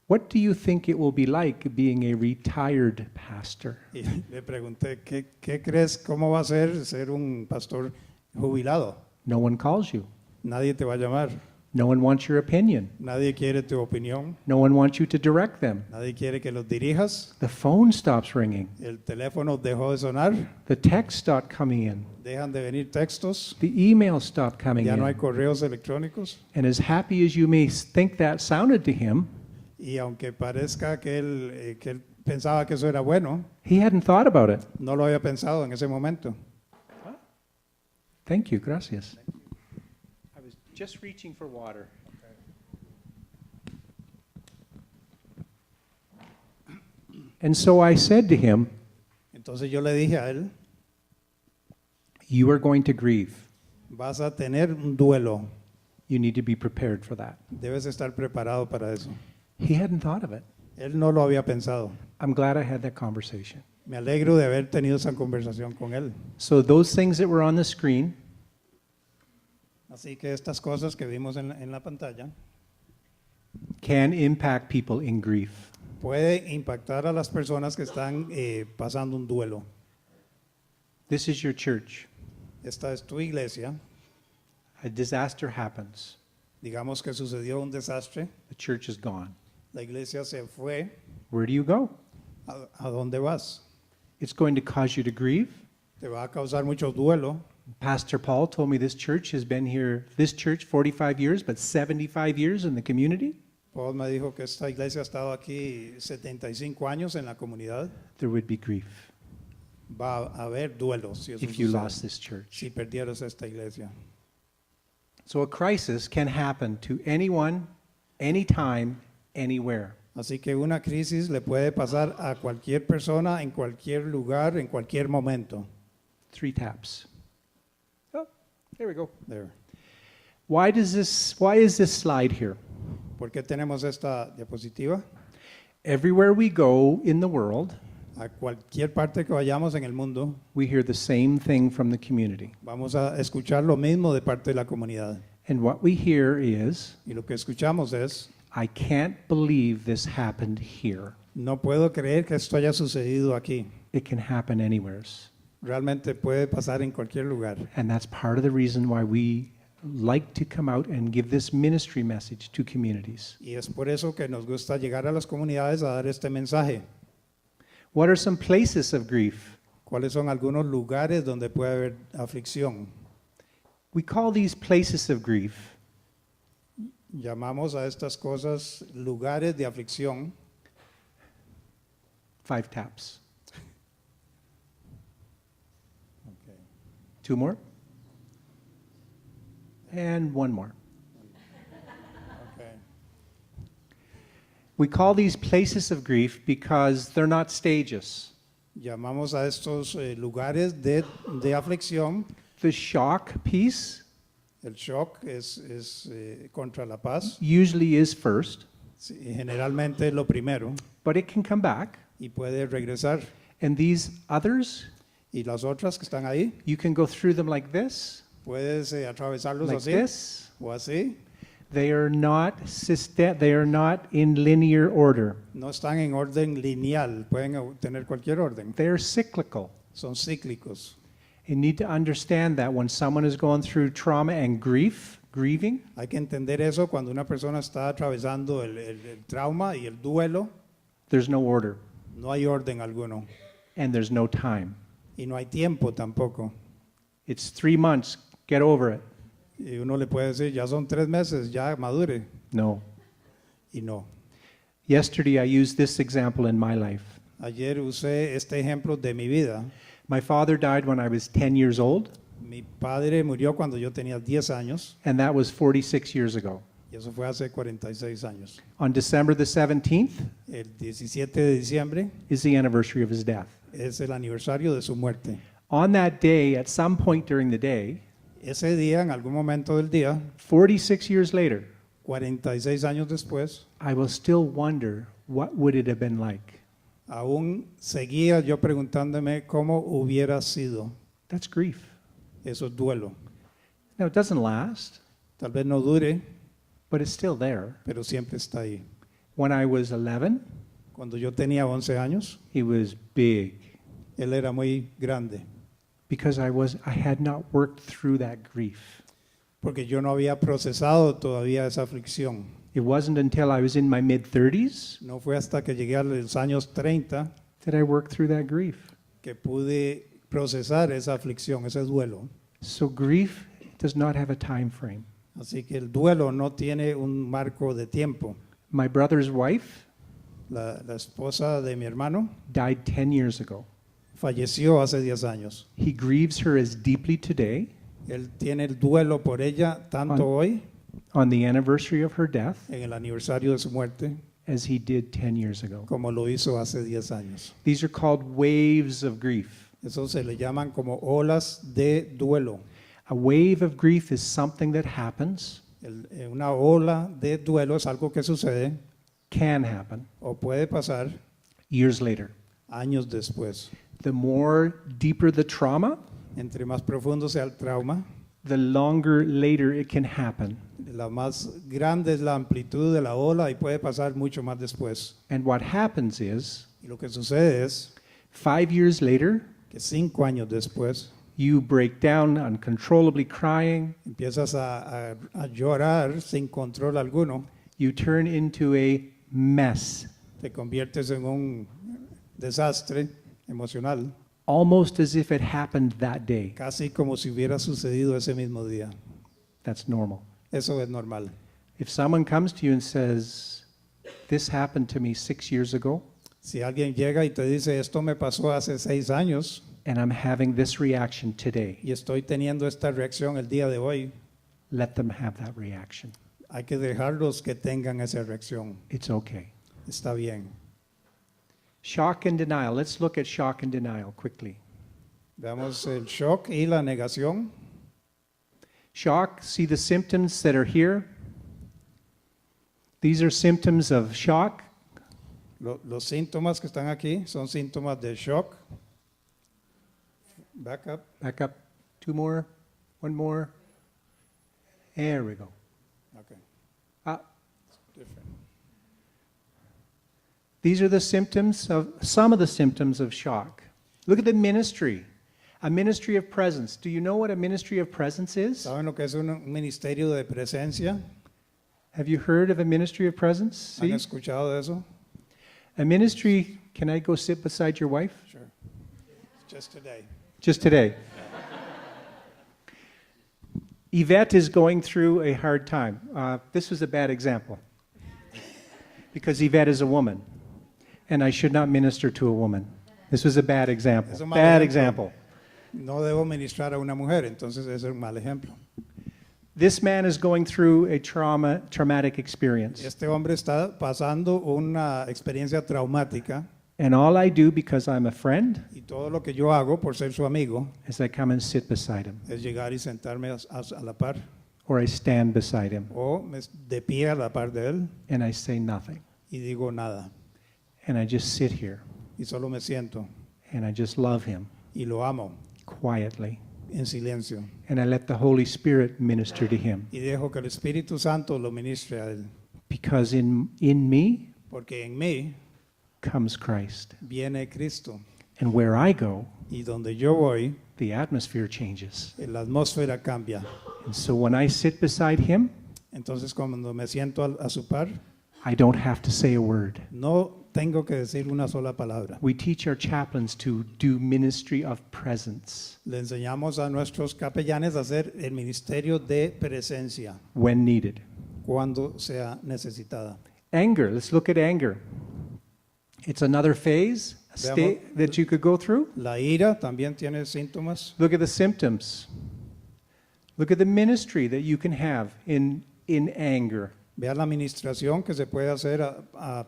"What do you think it will be like being a retired pastor?" Y le pregunté, ¿qué crees? ¿Cómo va a ser un pastor jubilado? No one calls you. Nadie te va a llamar, No one wants your opinion. nadie quiere tu opinión, No one wants you to direct them. nadie quiere que los dirijas. The phone stops ringing. El teléfono dejó de sonar, The texts stop coming in. dejan de venir textos, The emails stop coming ya no hay in. correos electrónicos. And as happy as you may think that sounded to him, Y aunque parezca que él pensaba que eso era bueno, he hadn't thought about it. no lo había pensado en ese momento. Thank you, gracias. I was just reaching for water. And so I said to him, Entonces yo le dije a él, "You are going to grieve. vas a tener un duelo, You need to be prepared for that." debes estar preparado para eso. He hadn't thought of it. Él no lo había pensado. I'm glad I had that conversation. Me alegro de haber tenido esa conversación con él. So those things that were on the screen Así que estas cosas que vimos en la pantalla can impact people in grief. puede impactar a las personas que están pasando un duelo. This is your church. Esta es tu iglesia. A disaster happens. Digamos que sucedió un desastre. The church is gone. La iglesia se fue. Where do you go? ¿A dónde vas? It's going to cause you to grieve. Te va a causar mucho duelo. Pastor Paul told me this church has been here, 45 years, but 75 years in the community. Paul me dijo que esta iglesia ha estado aquí 75 años en la comunidad. There would be grief Va a haber duelos si eso if you sucede, lost this church. si perdieras esta iglesia. So a crisis can happen to anyone, anytime, anywhere. Así que una crisis le puede pasar a cualquier persona, en cualquier lugar, en cualquier momento. 3 taps. Oh, there we go. There. Why is this slide here? ¿Por qué tenemos esta diapositiva? Everywhere we go in the world, A cualquier parte que vayamos en el mundo, we hear the same thing from the community. vamos a escuchar lo mismo de parte de la comunidad. And what we hear is, Y lo que escuchamos es, "I can't believe this happened here." no puedo creer que esto haya sucedido aquí. It can happen anywhere. Realmente puede pasar en cualquier lugar. And that's part of the reason why we like to come out and give this ministry message to communities. Y es por eso que nos gusta llegar a las comunidades a dar este mensaje. What are some places of grief? ¿Cuáles son algunos lugares donde puede haber aflicción? We call these places of grief Llamamos a estas cosas lugares de aflicción. 5 taps. Okay. 2 more. And 1 more. Okay. We call these places of grief because they're not stages. Llamamos a estos lugares de aflicción. The shock piece El shock es contra la paz. usually is first, Sí, generalmente es lo primero but it can come back. y puede regresar. And these others, Y las otras que están ahí, you can go through them like this, puedes atravesarlos like así this. o así. They are not in linear order. No están en orden lineal, pueden tener cualquier orden. They're cyclical. Son cíclicos. You need to understand that when someone is going through trauma and grieving, Hay que entender eso cuando una persona está atravesando el trauma y el duelo. there's no order No hay orden alguno and there's no time. y no hay tiempo tampoco. It's 3 months, get over it. Y uno le puede decir, ya son 3 meses, ya madure. No. Y no. Yesterday I used this example in my life. Ayer usé este ejemplo de mi vida. My father died when I was 10 years old, Mi padre murió cuando yo tenía 10 años and that was 46 years ago. y eso fue hace 46 años. On December the 17th El 17 de diciembre is the anniversary of his death. es el aniversario de su muerte. On that day, at some point during the day, Ese día, en algún momento del día, 46 years later, 46 años después, I will still wonder what would it have been like. aún seguía yo preguntándome cómo hubiera sido. That's grief. Eso es duelo. Now, it doesn't last, Tal vez no dure, but it's still there. pero siempre está ahí. When I was 11, Cuando yo tenía 11 años, it was big él era muy grande, because I had not worked through that grief. porque yo no había procesado todavía esa aflicción. It wasn't until I was in my mid-30s No fue hasta que llegué a los años 30 that I worked through that grief. que pude procesar esa aflicción, ese duelo. So grief does not have a time frame. Así que el duelo no tiene un marco de tiempo. My brother's wife La esposa de mi hermano died 10 years ago. falleció hace 10 años. He grieves her as deeply today Él tiene el duelo por ella tanto hoy, on the anniversary of her death en el aniversario de su muerte, as he did 10 years ago. como lo hizo hace 10 años. These are called waves of grief. Eso se le llaman como olas de duelo. A wave of grief is something that happens, Una ola de duelo es algo que sucede can happen, o puede pasar years later. años después. The more deeper the trauma, Entre más profundo sea el trauma, the longer later it can happen. la más grande es la amplitud de la ola y puede pasar mucho más después. And what happens is, Y lo que sucede es 5 years later, que 5 años después you break down uncontrollably crying, empiezas a llorar sin control alguno, you turn into a mess, te conviertes en un desastre emocional, almost as if it happened that day. casi como si hubiera sucedido ese mismo día. That's normal. Eso es normal. If someone comes to you and says, "This happened to me 6 years ago, Si alguien llega y te dice, esto me pasó hace 6 años and I'm having this reaction today," y estoy teniendo esta reacción el día de hoy, let them have that reaction. hay que dejarlos que tengan esa reacción. It's okay. Está bien. Shock and denial. Let's look at shock and denial quickly. Veamos el shock y la negación. Shock, see the symptoms that are here? These are symptoms of shock. Los síntomas que están aquí son síntomas de shock. Back up. Back up. 2 more. 1 more. There we go. Okay. Different. These are the symptoms of, some of the symptoms of shock. Look at the ministry. A ministry of presence. Do you know what a ministry of presence is? ¿Saben lo que es un ministerio de presencia? Have you heard of a ministry of presence? ¿Han See? escuchado de eso? A ministry, can I go sit beside your wife? Sure. Just today. Just today. Yvette is going through a hard time. This was a bad example because Yvette is a woman, and I should not minister to a woman. This was a bad example. Es un mal Bad ejemplo. example. No debo ministrar a una mujer, entonces ese es un mal ejemplo. This man is going through a traumatic experience. Este hombre está pasando una experiencia traumática And all I do because I'm a friend y todo lo que yo hago por ser su amigo is I come and sit beside him, es llegar y sentarme a la par or I stand beside him, o de pie a la par de él and I say nothing. y digo nada And I just sit here, y solo me siento and I just love him y lo amo quietly. en silencio And I let the Holy Spirit minister to him. y dejo que el Espíritu Santo lo ministre a él, Because in me porque en mí comes Christ. viene Cristo And where I go, y donde yo voy the atmosphere changes. la atmósfera cambia. And so when I sit beside him, Entonces cuando me siento a su par I don't have to say a word. no tengo que decir una sola palabra. We teach our chaplains to do ministry of presence Le enseñamos a nuestros capellanes a hacer el ministerio de presencia when needed. cuando sea necesitada. Anger, let's look at anger. It's another phase, a state that you could go through. La ira también tiene síntomas. Look at the symptoms. Look at the ministry that you can have in anger. Vea la administración que se puede hacer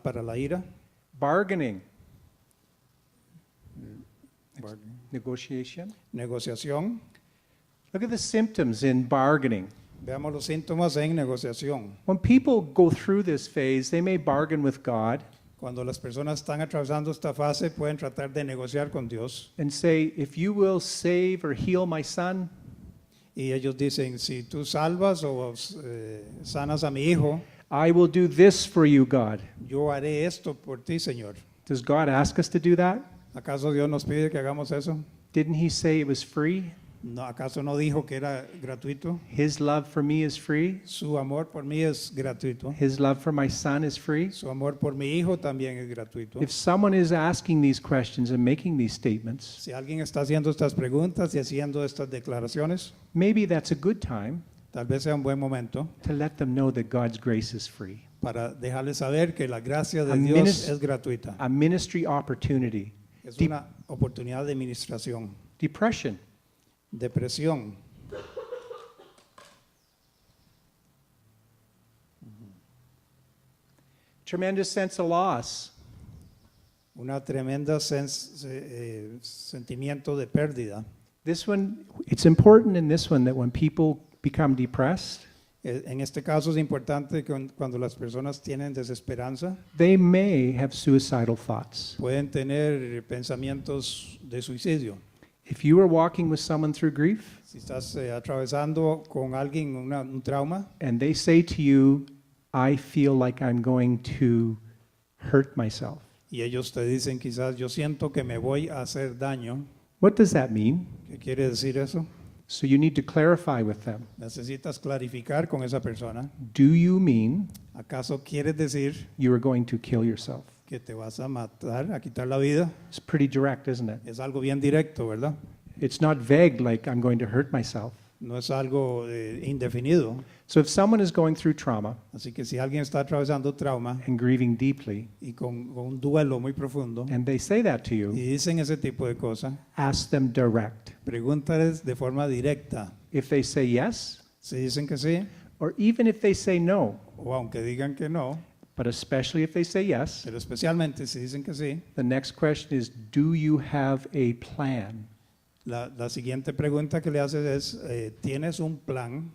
para la ira. Bargaining, negotiation. Negociación. Look at the symptoms in bargaining. Veamos los síntomas en negociación. When people go through this phase, they may bargain with God Cuando las personas están atravesando esta fase, pueden tratar de negociar con Dios. and say, if you will save or heal my son, Y ellos dicen, si tú salvas o sanas a mi hijo, I will do this for you, God. yo haré esto por ti, Señor. Does God ask us to do that? ¿Acaso Dios nos pide que hagamos eso? Didn't he say it was free? No, ¿acaso no dijo que era gratuito? His love for me is free. Su amor por mí es gratuito. His love for my son is free. Su amor por mi hijo también es gratuito. If someone is asking these questions and making these statements, Si alguien está haciendo estas preguntas y haciendo estas declaraciones, maybe that's a good time tal vez sea un buen momento to let them know that God's grace is free. para dejarles saber que la gracia de A Dios es gratuita. A ministry opportunity. Es una oportunidad de administración. Depression. Depresión. Tremendous sense of loss. Una tremenda sentimiento de pérdida. This one, it's important in this one that when people become depressed, En este caso es importante que cuando las personas tienen desesperanza, they may have suicidal thoughts. pueden tener pensamientos de suicidio. If you are walking with someone through grief Si estás atravesando con alguien un trauma and they say to you, I feel like I'm going to hurt myself, y ellos te dicen quizás yo siento que me voy a hacer daño, what does that mean? ¿qué quiere decir eso? So you need to clarify with them. Necesitas clarificar con esa persona. Do you mean ¿Acaso quieres decir you are going to kill yourself? que te vas a matar, a quitar la vida? It's pretty direct, isn't it? Es algo bien directo, ¿verdad? It's not vague like I'm going to hurt myself. No es algo indefinido. So if someone is going through trauma Así que si alguien está atravesando trauma and grieving deeply, y con un duelo muy profundo and they say that to y you, dicen ese tipo de cosas, ask them direct. pregúntales de forma directa. If they say yes, Si dicen que sí, or even if they say no, o aunque digan que no, but especially if they say yes, pero especialmente si dicen que sí, the next question is, do you have a plan? la siguiente pregunta que le haces es, ¿tienes un plan?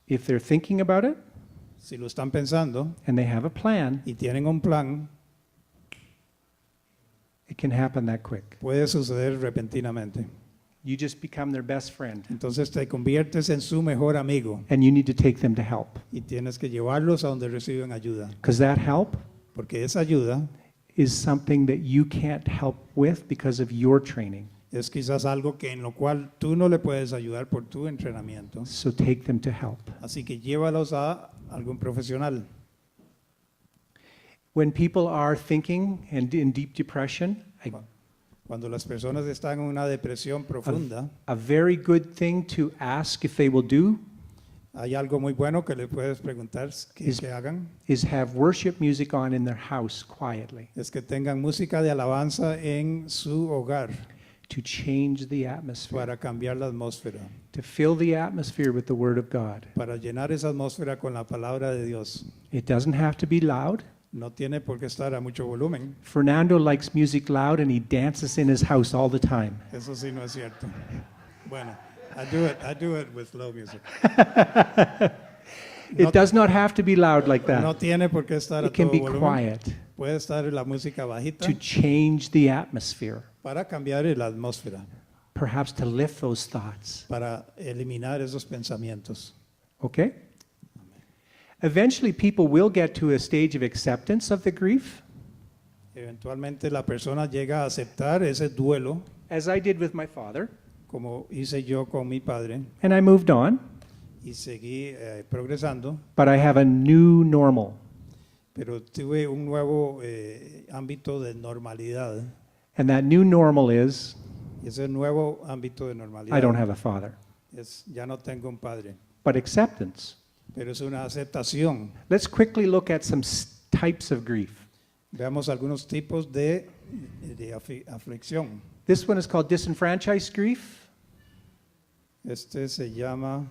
If they're thinking about it Si lo están pensando and they have a plan, y tienen un plan, it can happen that quick. puede suceder repentinamente. You just become their best friend, Entonces te conviertes en su mejor amigo and you need to take them to help. y tienes que llevarlos a donde reciben ayuda. Because that help Porque esa ayuda is something that you can't help with because of your training. es quizás algo que en lo cual tú no le puedes ayudar por tu entrenamiento. So take them to help. Así que llévalos a algún profesional. When people are thinking and in deep depression, Cuando las personas están en una depresión profunda, a very good thing to ask if they will do Hay algo muy bueno que le puedes preguntar que hagan, is have worship music on in their house quietly es que tengan música de alabanza en su hogar to change the atmosphere, para cambiar la atmósfera, to fill the atmosphere with the Word of God. para llenar esa atmósfera con la palabra de Dios. It doesn't have to be loud. No tiene por qué estar a mucho volumen. Fernando likes music loud and he dances in his house all the time. Eso sí no es cierto. Bueno, I do it with low music. It does not have to be loud like No that. tiene por qué estar a It can todo be volumen. quiet Puede estar la música bajita to change the atmosphere, para cambiar la atmósfera, perhaps to lift those thoughts. para eliminar esos pensamientos. Okay? Eventually, people will get to a stage of acceptance of the grief, Eventualmente la persona llega a aceptar ese duelo, as I did with my father, como hice yo con mi padre, and I moved on, y seguí progresando, but I have a new normal. pero tuve un nuevo ámbito de normalidad. And that new normal is Y ese nuevo ámbito de normalidad I don't have a father, es, ya no tengo un padre, but acceptance. pero es una aceptación. Let's quickly look at some types of grief. Veamos algunos tipos de aflicción. This one is called disenfranchised grief. Este se llama,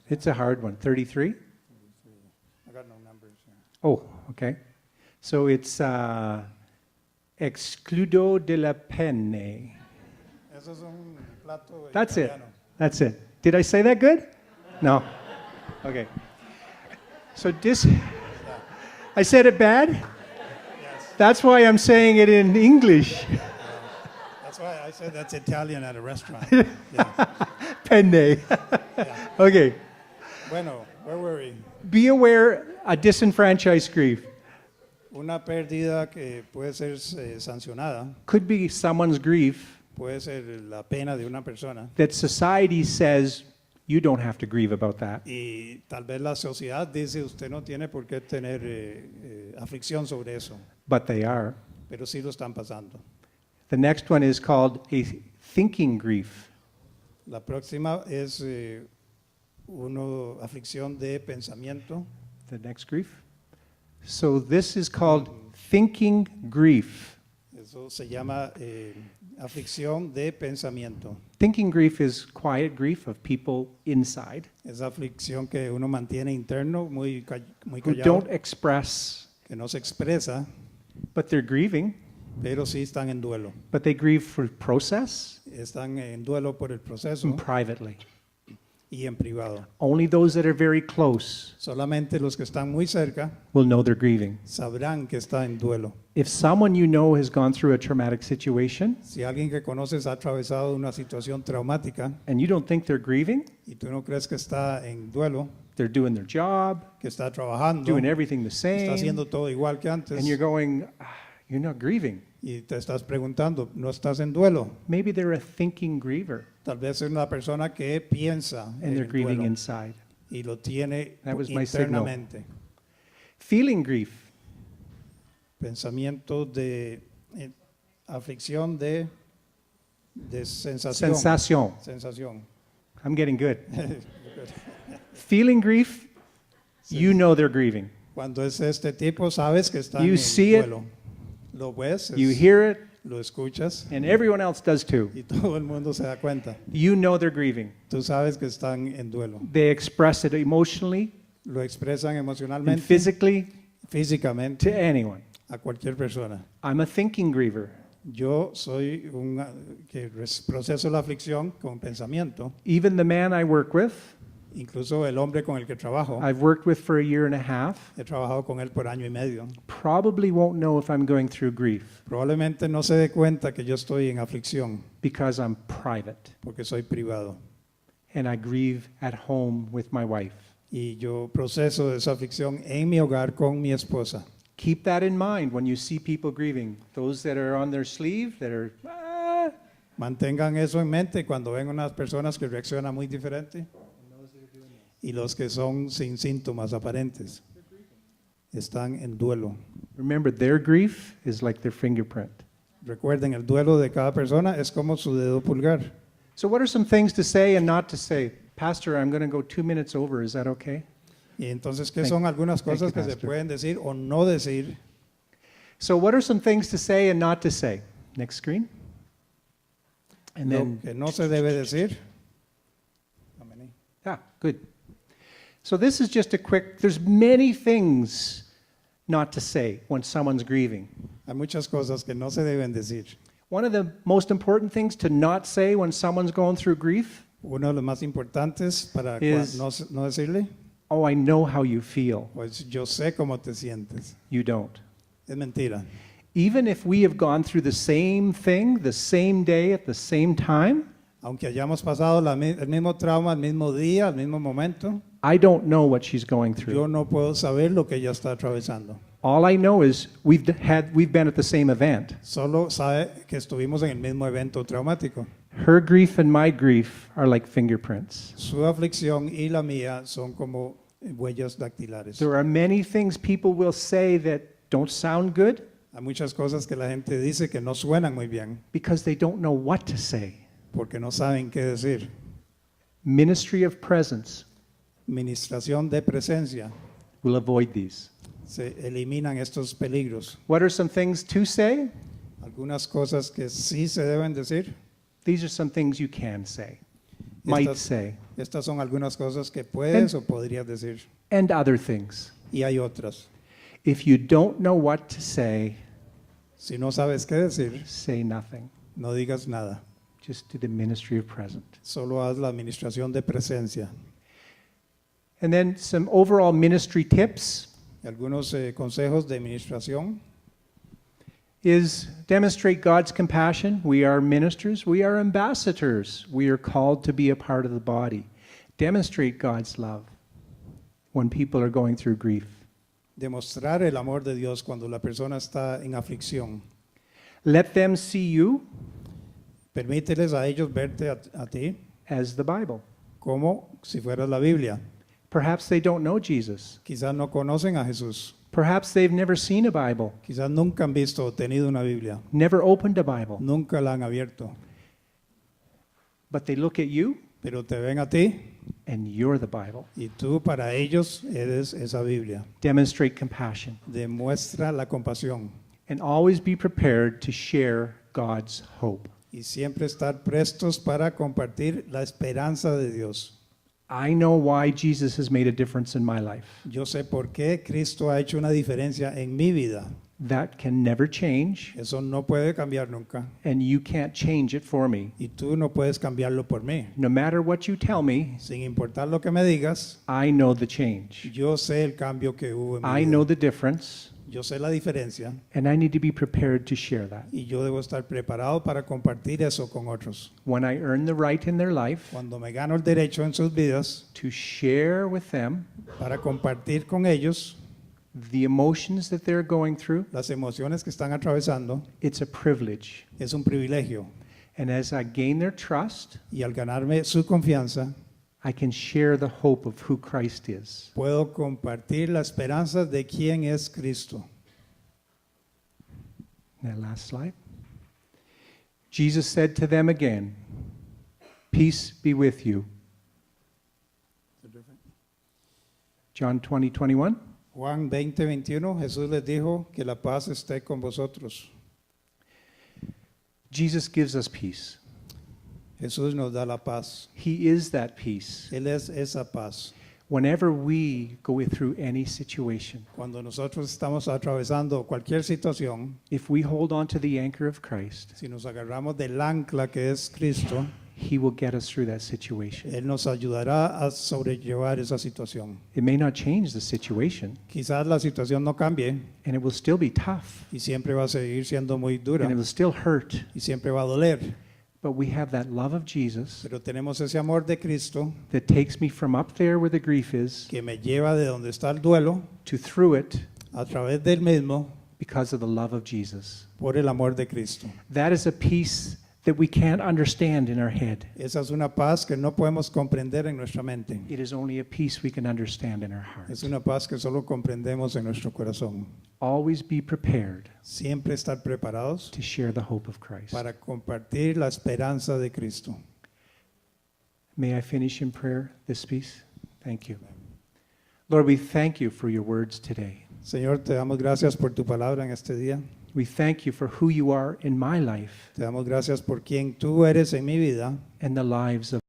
It's a hard one. 33? I got no numbers here. Oh, okay. So it's excludo de la pene. Eso es un plato That's it. italiano. That's it. Did I say that good? No. Okay. So I said it bad? Yes. That's why I'm saying it in English. That's why I said that's Italian at a restaurant. Yeah. Penne. Yeah. Okay. Bueno, where were we? Be aware a disenfranchised grief Una pérdida que puede ser sancionada, could be someone's grief puede ser la pena de una persona, that society says you don't have to grieve about that. y tal vez la sociedad dice usted no tiene por qué tener aflicción sobre eso, But they are. pero sí lo están pasando. The next one is called a thinking grief. La próxima es una aflicción de pensamiento. The next grief. So this is called thinking grief. Eso se llama aflicción de pensamiento. Thinking grief is quiet grief of people inside Esa aflicción que uno mantiene interno, muy who callado, don't express, que no se expresa, but they're grieving. pero sí están en duelo. But they grieve for process Están en duelo por el proceso and privately. y en privado. Only those that are very close Solamente los que están muy cerca will know they're grieving. sabrán que está en duelo. If someone you know has gone through a traumatic situation Si alguien que conoces ha atravesado una situación traumática and you don't think they're grieving, y tú no crees que está en duelo, they're doing their job, que está trabajando, doing everything the está same, haciendo todo igual que antes, and you're going, you're not grieving. y te estás preguntando, ¿no estás en duelo? Maybe they're a thinking griever Tal vez es una persona que piensa and en they're el grieving duelo inside. y lo tiene That was my signal. internamente. Feeling grief. Pensamiento de aflicción de sensación. Sensación. Sensación. I'm getting good. Feeling grief, you know they're grieving. Cuando es este tipo, sabes que está You en see it, duelo. Lo ves, You hear it, lo escuchas and everyone else does too. y todo el mundo se da cuenta. You know they're grieving. Tú sabes que están en duelo. They express it emotionally Lo expresan and emocionalmente, physically físicamente, to anyone. a cualquier persona. I'm a thinking griever. Yo soy que proceso la aflicción con pensamiento. Even the man I work with, Incluso el hombre con el que trabajo, I've worked with for a year and a half, he trabajado con él por año y medio. probably won't know if I'm going through grief Probablemente no se dé cuenta que yo estoy en aflicción because I'm private porque soy privado. and I grieve at home with my wife. Y yo proceso esa aflicción en mi hogar con mi esposa. Keep that in mind when you see people grieving. Those that are on their sleeve, that are, Mantengan eso en mente cuando ven unas personas que reaccionan muy diferente y los que son sin síntomas aparentes. Están en duelo. remember, their grief is like their fingerprint. Recuerden, el duelo de cada persona es como su dedo pulgar. So what are some things to say and not to say? Pastor, I'm going to go 2 minutes over. Is that okay? Y entonces, ¿qué son algunas thank cosas you, que se Pastor. pueden decir o no decir? So what are some things to say and not to say? Next screen. And Lo then, que no se debe decir. good. So this is just a quick, there's many things not to say when someone's grieving. Hay muchas cosas que no se deben decir. One of the most important things to not say when someone's going through grief, Uno de los más importantes para Is- no decirle, oh, I know how you feel. pues yo sé cómo te sientes. You don't. Es mentira. Even if we have gone through the same thing, the same day, at the same time, Aunque hayamos pasado el mismo trauma, el mismo día, el mismo momento, I don't know what she's going yo through. no puedo saber lo que ella está atravesando. All I know is we've been at the same event. Solo sabe que estuvimos en el mismo evento traumático. Her grief and my grief are like fingerprints. Su aflicción y la mía son como huellas dactilares. There are many things people will say that don't sound good Hay muchas cosas que la gente dice que no suenan muy bien because they don't know what to say. porque no saben qué decir. Ministry of presence Ministración de presencia. will avoid these. Se eliminan estos peligros. What are some things to say? Algunas cosas que sí se deben decir. These are some things you can say, might Estas, say, estas son algunas cosas que puedes o podrías decir. and other things. Y hay otras. If you don't know what to say, Si no sabes qué decir, say nothing. no digas nada. Just do the ministry of present. Solo haz la administración de presencia. And then some overall ministry tips Algunos consejos de administración is demonstrate God's compassion. We are ministers. We are ambassadors. We are called to be a part of the body. Demonstrate God's love when people are going through grief. demostrar el amor de Dios cuando la persona está en aflicción. Let them see you Permíteles a ellos verte a ti as the Bible. como si fueras la Biblia. Perhaps they don't know Jesus. Quizás no conocen a Jesús. Perhaps they've never seen a Bible, Quizás nunca han visto o tenido una Biblia. never opened a Bible. Nunca la han abierto. But they look at you Pero te ven a ti and you're the Bible. y tú para ellos eres esa Biblia. Demonstrate compassion Demuestra la compasión and always be prepared to share God's hope. y siempre estar prestos para compartir la esperanza de Dios. I know why Jesus has made a difference in my life. Yo sé por qué Cristo ha hecho una diferencia en mi vida. That can never change, Eso no puede cambiar nunca and you can't change it for me. y tú no puedes cambiarlo por mí. No matter what you tell me, Sin importar lo que me digas, I know the change. yo sé el cambio que hubo en mi I vida. know the difference, Yo sé la diferencia and I need to be prepared to share that. y yo debo estar preparado para compartir eso con otros. When I earn the right in their life Cuando me gano el derecho en sus vidas to share with them para compartir con ellos the emotions that they're going through, las emociones que están atravesando, it's a privilege. es un privilegio. And as I gain their trust, Y al ganarme su confianza, I can share the hope of who Christ is. puedo compartir la esperanza de quién es Cristo. That last slide. Jesus said to them again, "Peace be with you." John 20:21. Juan 20:21, Jesús les dijo que la paz esté con vosotros. Jesus gives us peace. Jesús nos da la paz. He is that peace. Él es esa paz. Whenever we go through any situation, Cuando nosotros estamos atravesando cualquier situación, if we hold on to the anchor of Christ, si nos agarramos del ancla que es Cristo, He will get us through that situation. Él nos ayudará a sobrellevar esa situación. It may not change the situation, Quizás la situación no cambie and it will still be tough, y siempre va a seguir siendo muy dura and it will still hurt, y siempre va a doler, but we have that love of Jesus pero tenemos ese amor de Cristo that takes me from up there where the grief is que me lleva de donde está el duelo to through it a través del mismo because of the love of Jesus. por el amor de Cristo. That is a peace that we can't understand in our head. Esa es una paz que no podemos comprender en nuestra mente. It is only a peace we can understand in our heart. Es una paz que solo comprendemos en nuestro corazón. Always be prepared Siempre estar preparados to share the hope of Christ. para compartir la esperanza de Cristo. May I finish in prayer this piece? Thank you. Lord, we thank you for your words today. Señor, te damos gracias por tu palabra en este día. We thank you for who you are in my life Te damos gracias por quien tú eres en mi vida and the lives of